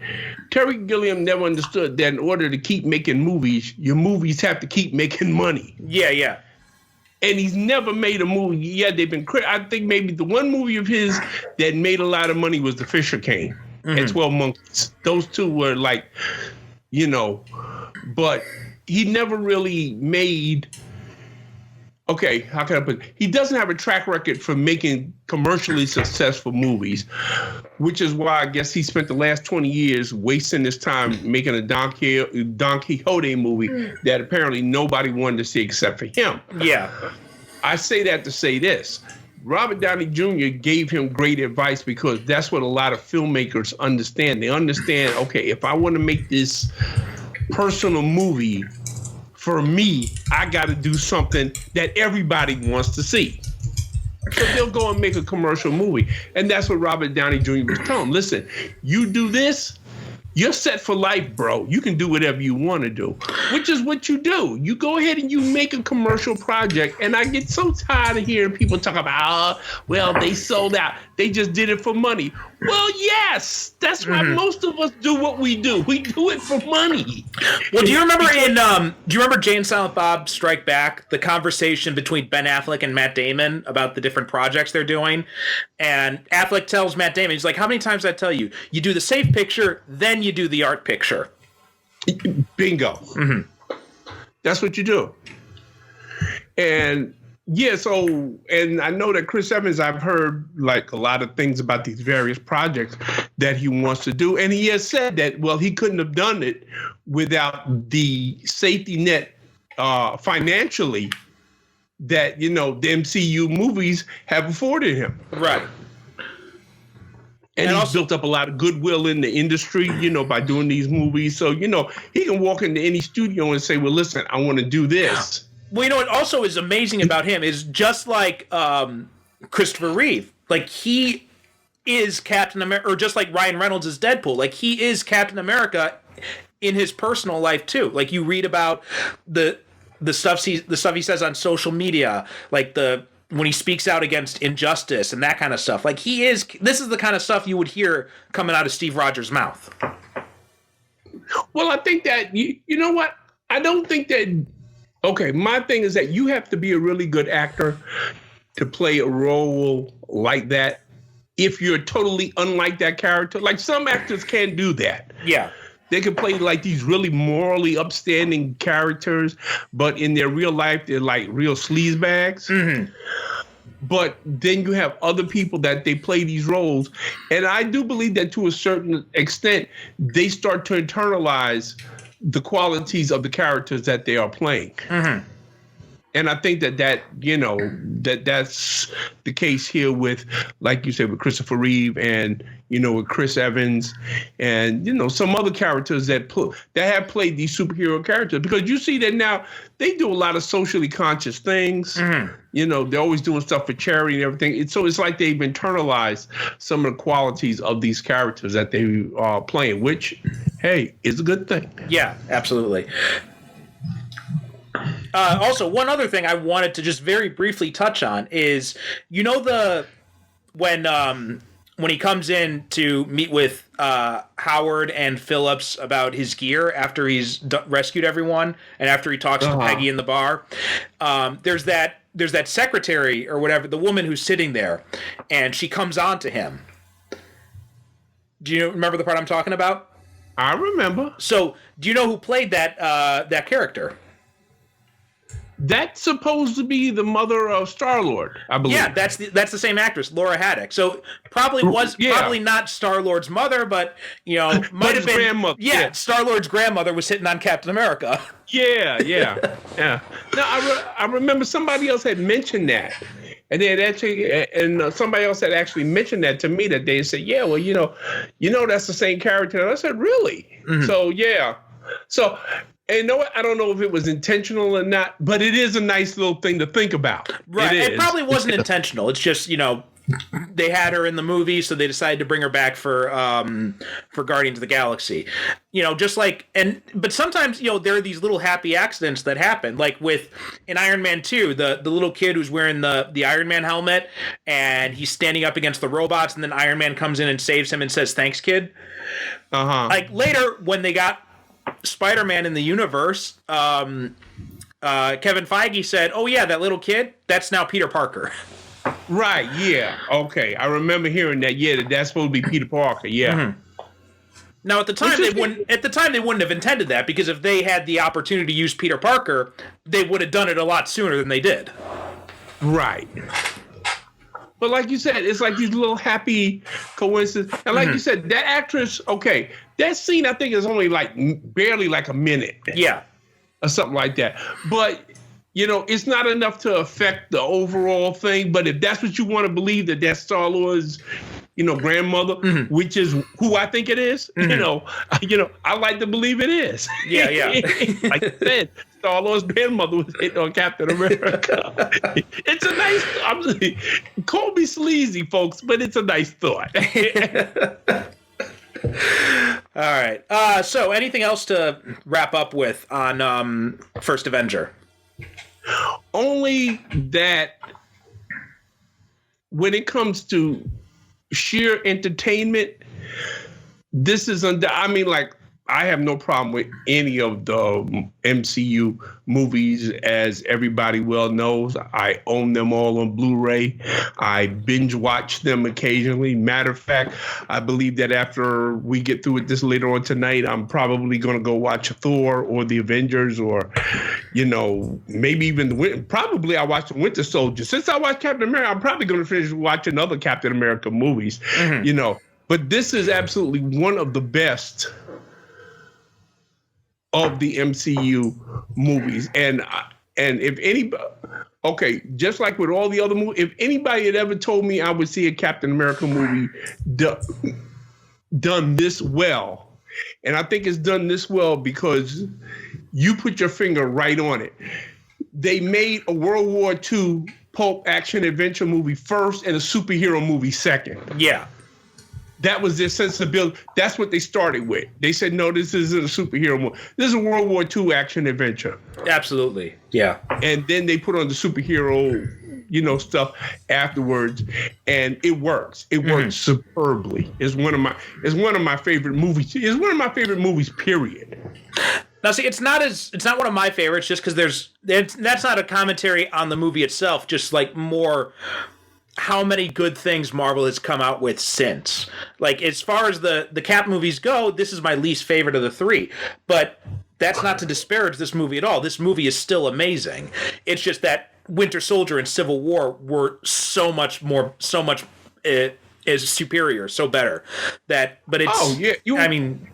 Terry Gilliam never understood that in order to keep making movies, your movies have to keep making money. Yeah. And he's never made a movie. Yeah, they've been. I think maybe the one movie of his that made a lot of money was The Fisher King and 12 Monkeys. Those two were like, but he never really made. Okay, how can I put it? He doesn't have a track record for making commercially successful movies, which is why I guess he spent the last 20 years wasting his time making a Don Quixote movie that apparently nobody wanted to see except for him. Yeah. I say that to say this. Robert Downey Jr. gave him great advice because that's what a lot of filmmakers understand. They understand, okay, if I want to make this personal movie, for me, I got to do something that everybody wants to see. So they'll go and make a commercial movie. And that's what Robert Downey Jr. was telling him. Listen, you do this, you're set for life, bro. You can do whatever you want to do, which is what you do. You go ahead and you make a commercial project. And I get so tired of hearing people talk about, well, they sold out. They just did it for money. Well, yes, that's why most of us do what we do. We do it for money. Well, do you remember Jay and Silent Bob Strike Back, the conversation between Ben Affleck and Matt Damon about the different projects they're doing? And Affleck tells Matt Damon, he's like, how many times did I tell you? You do the safe picture, then you do the art picture. Bingo. That's what you do. And yeah, and I know that Chris Evans, I've heard like a lot of things about these various projects that he wants to do. And he has said that, well, he couldn't have done it without the safety net financially that, the MCU movies have afforded him. Right. And he's also built up a lot of goodwill in the industry, by doing these movies. So, he can walk into any studio and say, well, listen, I want to do this. Well, what also is amazing about him is just like Christopher Reeve, like he is Captain America, or just like Ryan Reynolds is Deadpool, like he is Captain America in his personal life too. Like you read about the stuff he says on social media, like when he speaks out against injustice and that kind of stuff. Like this is the kind of stuff you would hear coming out of Steve Rogers' mouth. Well, I think that you know what? I don't think that. Okay, my thing is that you have to be a really good actor to play a role like that if you're totally unlike that character. Like some actors can't do that. Yeah. They can play like these really morally upstanding characters, but in their real life, they're like real sleazebags. But then you have other people that they play these roles. And I do believe that to a certain extent, they start to internalize the qualities of the characters that they are playing. And I think that's the case here with, like you said, with Christopher Reeve and, with Chris Evans and, some other characters that have played these superhero characters, because you see that now they do a lot of socially conscious things. They're always doing stuff for charity and everything. It's like they've internalized some of the qualities of these characters that they are playing, which, hey, is a good thing. Yeah, absolutely. Also, one other thing I wanted to just very briefly touch on is, when he comes in to meet with Howard and Phillips about his gear after he's rescued everyone and after he talks to Peggy in the bar, there's that secretary or whatever, the woman who's sitting there, and she comes on to him. Do you remember the part I'm talking about? I remember. So, do you know who played that character? That's supposed to be the mother of Star-Lord, I believe. Yeah, that's the same actress, Laura Haddock. So probably not Star-Lord's mother, but might have been grandmother. Yeah, Star-Lord's grandmother was sitting on Captain America. Yeah. Now I remember somebody else had mentioned that. And then somebody else had actually mentioned that to me, that they said, yeah, well, that's the same character. And I said, really? So yeah. So, and what? I don't know if it was intentional or not, but it is a nice little thing to think about. Right. It probably wasn't intentional. It's just, they had her in the movie, so they decided to bring her back for Guardians of the Galaxy. Just like, but sometimes, there are these little happy accidents that happen, like in Iron Man 2, the little kid who's wearing the Iron Man helmet, and he's standing up against the robots, and then Iron Man comes in and saves him and says, "Thanks, kid." Like later, when they got Spider-Man in the universe, Kevin Feige said, "Oh yeah, that little kid, that's now Peter Parker." Right. Yeah. Okay. I remember hearing that. Yeah, that's supposed to be Peter Parker. Yeah. Mm-hmm. Now, at the time, they wouldn't have intended that, because if they had the opportunity to use Peter Parker, they would have done it a lot sooner than they did. Right. But like you said, it's like these little happy coincidences. And like you said, that actress, okay, that scene I think is only like barely like a minute. Yeah. Or something like that. But, it's not enough to affect the overall thing. But if that's what you want to believe, that's Star-Lord's, grandmother, which is who I think it is, I like to believe it is. Yeah, yeah. Like I said, Star-Lord's grandmother was hitting on Captain America. It's a nice, call me sleazy, folks, but it's a nice thought. All right. So anything else to wrap up with on First Avenger? Only that when it comes to sheer entertainment, this is I have no problem with any of the MCU movies, as everybody well knows. I own them all on Blu-ray. I binge watch them occasionally. Matter of fact, I believe that after we get through with this later on tonight, I'm probably going to go watch Thor or the Avengers, or, maybe even probably I watch the Winter Soldier. Since I watched Captain America, I'm probably going to finish watching other Captain America movies, But this is absolutely one of the best of the MCU movies. And if anybody, just like with all the other movies, if anybody had ever told me I would see a Captain America movie done this well, and I think it's done this well because you put your finger right on it. They made a World War II pulp action adventure movie first and a superhero movie second. Yeah. That was their sensibility. That's what they started with. They said, no, this isn't a superhero movie. This is a World War II action adventure. Absolutely. Yeah. And then they put on the superhero, stuff afterwards, and it works. It works superbly. It's one of my favorite movies. It's one of my favorite movies, period. Now, see, it's not one of my favorites, just because that's not a commentary on the movie itself, just like more how many good things Marvel has come out with since. Like, as far as the Cap movies go, this is my least favorite of the three. But that's not to disparage this movie at all. This movie is still amazing. It's just that Winter Soldier and Civil War were so much is superior, so better. But it's... Oh, yeah.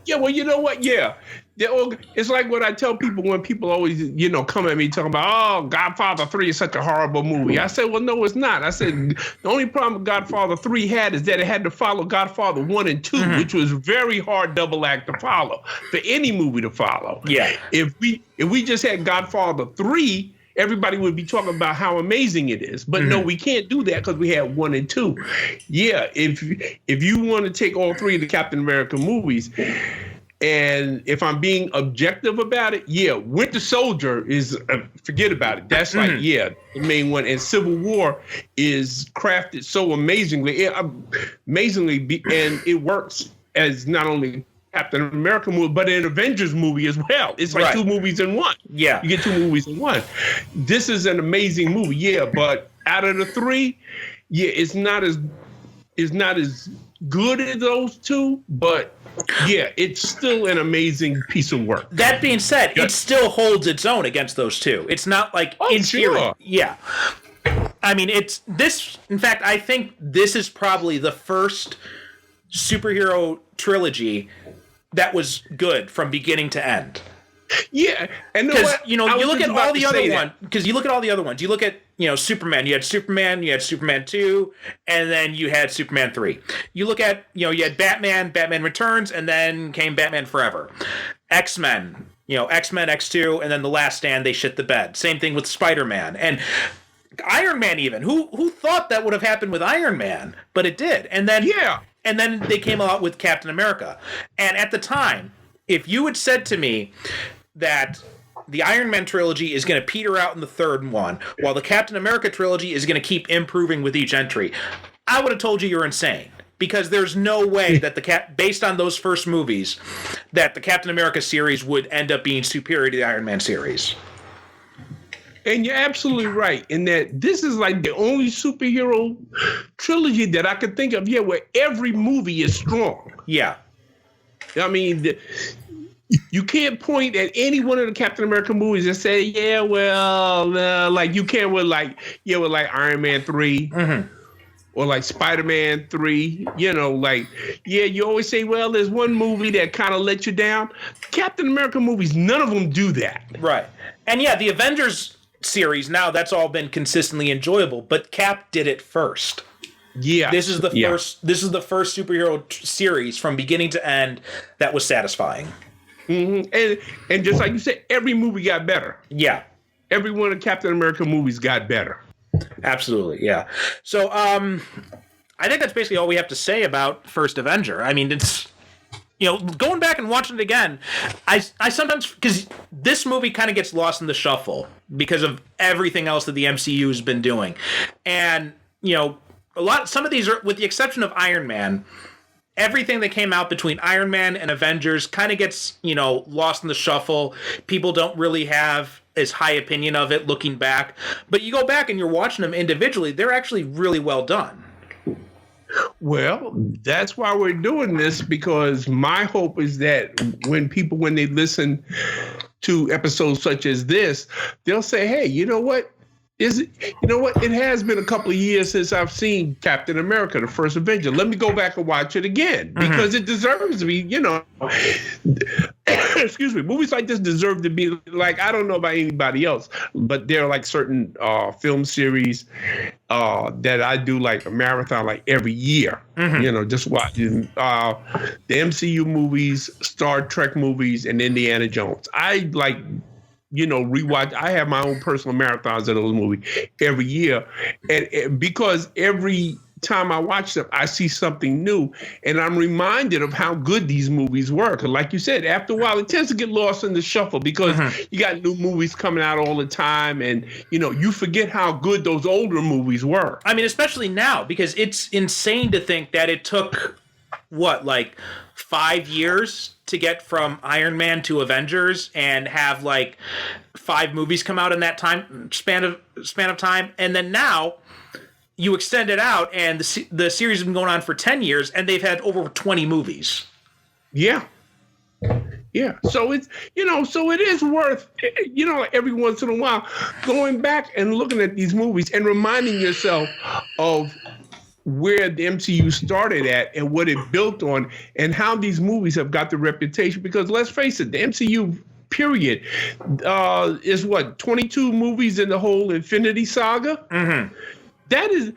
Yeah, well, you know what? Yeah. It's like what I tell people when people always, come at me talking about, oh, Godfather 3 is such a horrible movie. I said, well, no, it's not. I said, the only problem Godfather 3 had is that it had to follow Godfather 1 and 2, which was very hard double act to follow, for any movie to follow. Yeah. If we just had Godfather 3, everybody would be talking about how amazing it is. But no, we can't do that because we had 1 and 2. Yeah, if you want to take all three of the Captain America movies, and if I'm being objective about it, yeah, Winter Soldier is, forget about it. That's like, the main one. And Civil War is crafted so amazingly, and it works as not only Captain America movie, but an Avengers movie as well. It's like two movies in one. Yeah. You get two movies in one. This is an amazing movie, yeah, but out of the three, yeah, it's not as good as those two, but yeah, it's still an amazing piece of work. That being said, it still holds its own against those two. It's not like inferior. Sure. Yeah. I mean, it's this. In fact, I think this is probably the first superhero trilogy that was good from beginning to end. Yeah, and you look at all the other ones. Because you look at all the other ones. You look at Superman. You had Superman 2, and then you had Superman 3. You look at you had Batman Returns, and then came Batman Forever. X-Men, X-Men X2, and then The Last Stand. They shit the bed. Same thing with Spider-Man, and Iron Man even. Who thought that would have happened with Iron Man? But it did. And then they came out with Captain America. And at the time, if you had said to me that the Iron Man trilogy is going to peter out in the third one, while the Captain America trilogy is going to keep improving with each entry, I would have told you you're insane. Because there's no way that based on those first movies, that the Captain America series would end up being superior to the Iron Man series. And you're absolutely right in that this is like the only superhero trilogy that I could think of, where every movie is strong. Yeah. I mean, you can't point at any one of the Captain America movies and say, like you can with like Iron Man 3. Mm-hmm. Or like Spider-Man 3, you always say, well, there's one movie that kind of let you down. Captain America movies, none of them do that. Right. And the Avengers series, now that's all been consistently enjoyable, but Cap did it first. Yeah. This is the first superhero series from beginning to end that was satisfying. Mm-hmm. And just like you said, every movie got better. Yeah. Every one of the Captain America movies got better. Absolutely, yeah. So, I think that's basically all we have to say about First Avenger. I mean, it's, going back and watching it again, I sometimes, because this movie kind of gets lost in the shuffle because of everything else that the MCU has been doing. And, some of these are, with the exception of Iron Man, everything that came out between Iron Man and Avengers kind of gets, lost in the shuffle. People don't really have as high opinion of it looking back. But you go back and you're watching them individually, they're actually really well done. Well, that's why we're doing this, because my hope is that when they listen to episodes such as this, they'll say, hey, you know what? It has been a couple of years since I've seen Captain America, the First Avenger. Let me go back and watch it again, because it deserves to be, excuse me, movies like this deserve to be, like, I don't know about anybody else, but there are like certain film series that I do like a marathon like every year, just watching the MCU movies, Star Trek movies, and Indiana Jones. I like rewatch. I have my own personal marathons of those movies every year. And because every time I watch them, I see something new, and I'm reminded of how good these movies were. Because like you said, after a while, it tends to get lost in the shuffle because you got new movies coming out all the time, and, you forget how good those older movies were. I mean, especially now, because it's insane to think that it took, 5 years to get from Iron Man to Avengers and have like 5 movies come out in that span of time, and then now you extend it out and the series has been going on for 10 years and they've had over 20 movies. Yeah. So it's, so it is worth, every once in a while going back and looking at these movies and reminding yourself of where the MCU started at and what it built on and how these movies have got the reputation. Because let's face it, the MCU period is 22 movies in the whole Infinity Saga. Mm-hmm. That is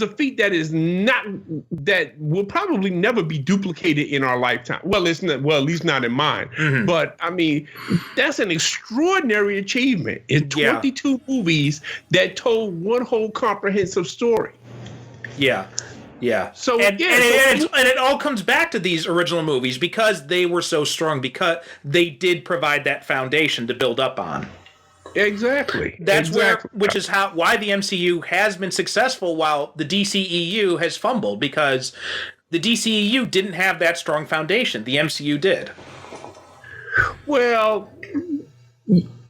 a feat that will probably never be duplicated in our lifetime. Well, it's not, at least not in mine. Mm-hmm. But I mean, that's an extraordinary achievement. It's 22 movies that told one whole comprehensive story. Yeah. So it all comes back to these original movies because they were so strong, because they did provide that foundation to build up on. Exactly. Which is why the MCU has been successful while the DCEU has fumbled, because the DCEU didn't have that strong foundation. The MCU did. Well,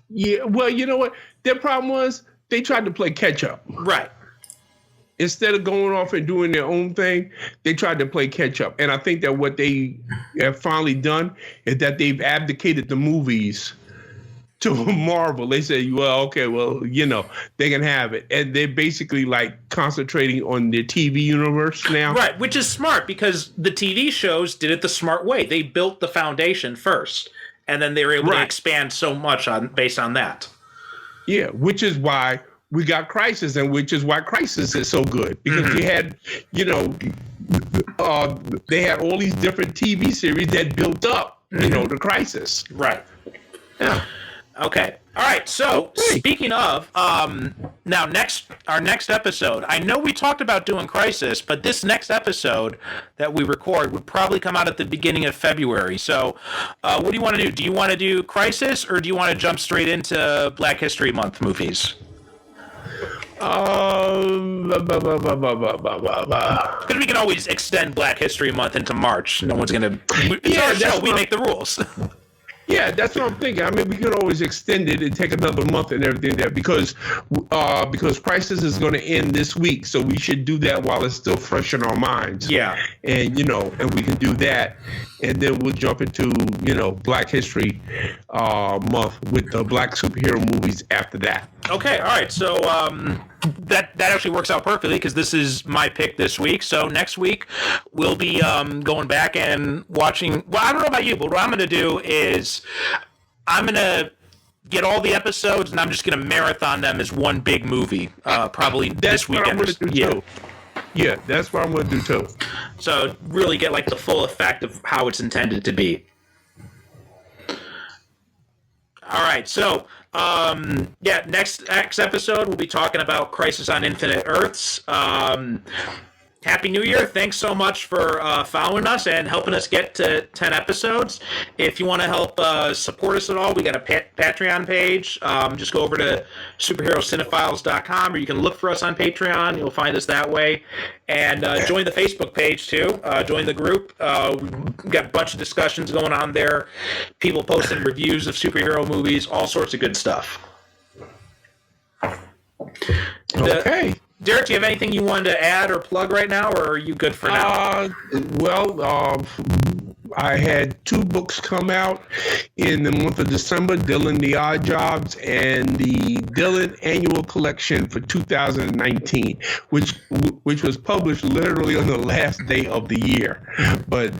yeah. Well, you know what? Their problem was they tried to play catch up. Right. Instead of going off and doing their own thing, they tried to play catch up. And I think that what they have finally done is that they've abdicated the movies to Marvel. They say, well, okay, well, they can have it. And they're basically like concentrating on their TV universe now. Right, which is smart because the TV shows did it the smart way. They built the foundation first, and then they were able to expand so much based on that. Yeah, which is why we got Crisis, and which is why Crisis is so good, because they had, they had all these different TV series that built up, the Crisis. Right. Yeah. Okay. All right, so speaking of, now our next episode, I know we talked about doing Crisis, but this next episode that we record would probably come out at the beginning of February. So what do you want to do? Do you want to do Crisis, or do you want to jump straight into Black History Month movies? Because we can always extend Black History Month into March. No one's going to... It's our show. We make the rules. Yeah, that's what I'm thinking. I mean, we could always extend it and take another month and everything there because Crisis is going to end this week, so we should do that while it's still fresh in our minds. Yeah, and and we can do that, and then we'll jump into Black History Month with the Black superhero movies after that. Okay, all right. So that actually works out perfectly because this is my pick this week. So next week we'll be going back and watching. Well, I don't know about you, but what I'm going to do is I'm going to get all the episodes and I'm just going to marathon them as one big movie. Probably this weekend. That's what I'm going to do too. Yeah, that's what I'm going to do too. So really get like the full effect of how it's intended to be. All right, so next episode we'll be talking about Crisis on Infinite Earths. Happy New Year. Thanks so much for following us and helping us get to 10 episodes. If you want to help support us at all, we got a Patreon page. Just go over to superherocinephiles.com, or you can look for us on Patreon. You'll find us that way. And join the Facebook page, too. Join the group. We've got a bunch of discussions going on there. People posting reviews of superhero movies, all sorts of good stuff. Okay. Derrick, do you have anything you wanted to add or plug right now, or are you good for now? I had 2 books come out in the month of December, Dylan the Odd Jobs and the Dylan Annual Collection for 2019, which was published literally on the last day of the year. But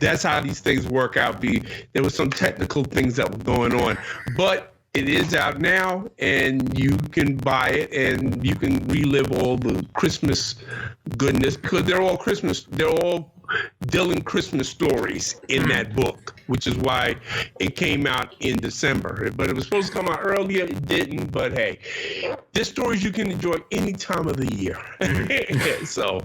that's how these things work out. There were some technical things that were going on. But it is out now, and you can buy it, and you can relive all the Christmas goodness because they're all Dylan Christmas stories in that book, which is why it came out in December. But it was supposed to come out earlier, it didn't. But hey, there's stories you can enjoy any time of the year. So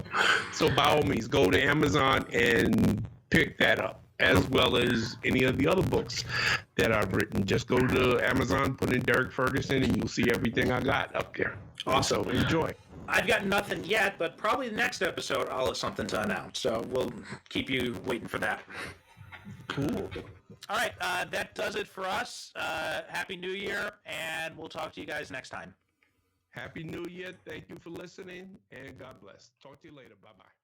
by all means, go to Amazon and pick that up, as well as any of the other books that I've written. Just go to Amazon, put in Derrick Ferguson, and you'll see everything I got up there. Awesome. So enjoy. I've got nothing yet, but probably the next episode I'll have something to announce. So we'll keep you waiting for that. Cool. All right, that does it for us. Happy New Year, and we'll talk to you guys next time. Happy New Year. Thank you for listening, and God bless. Talk to you later. Bye-bye.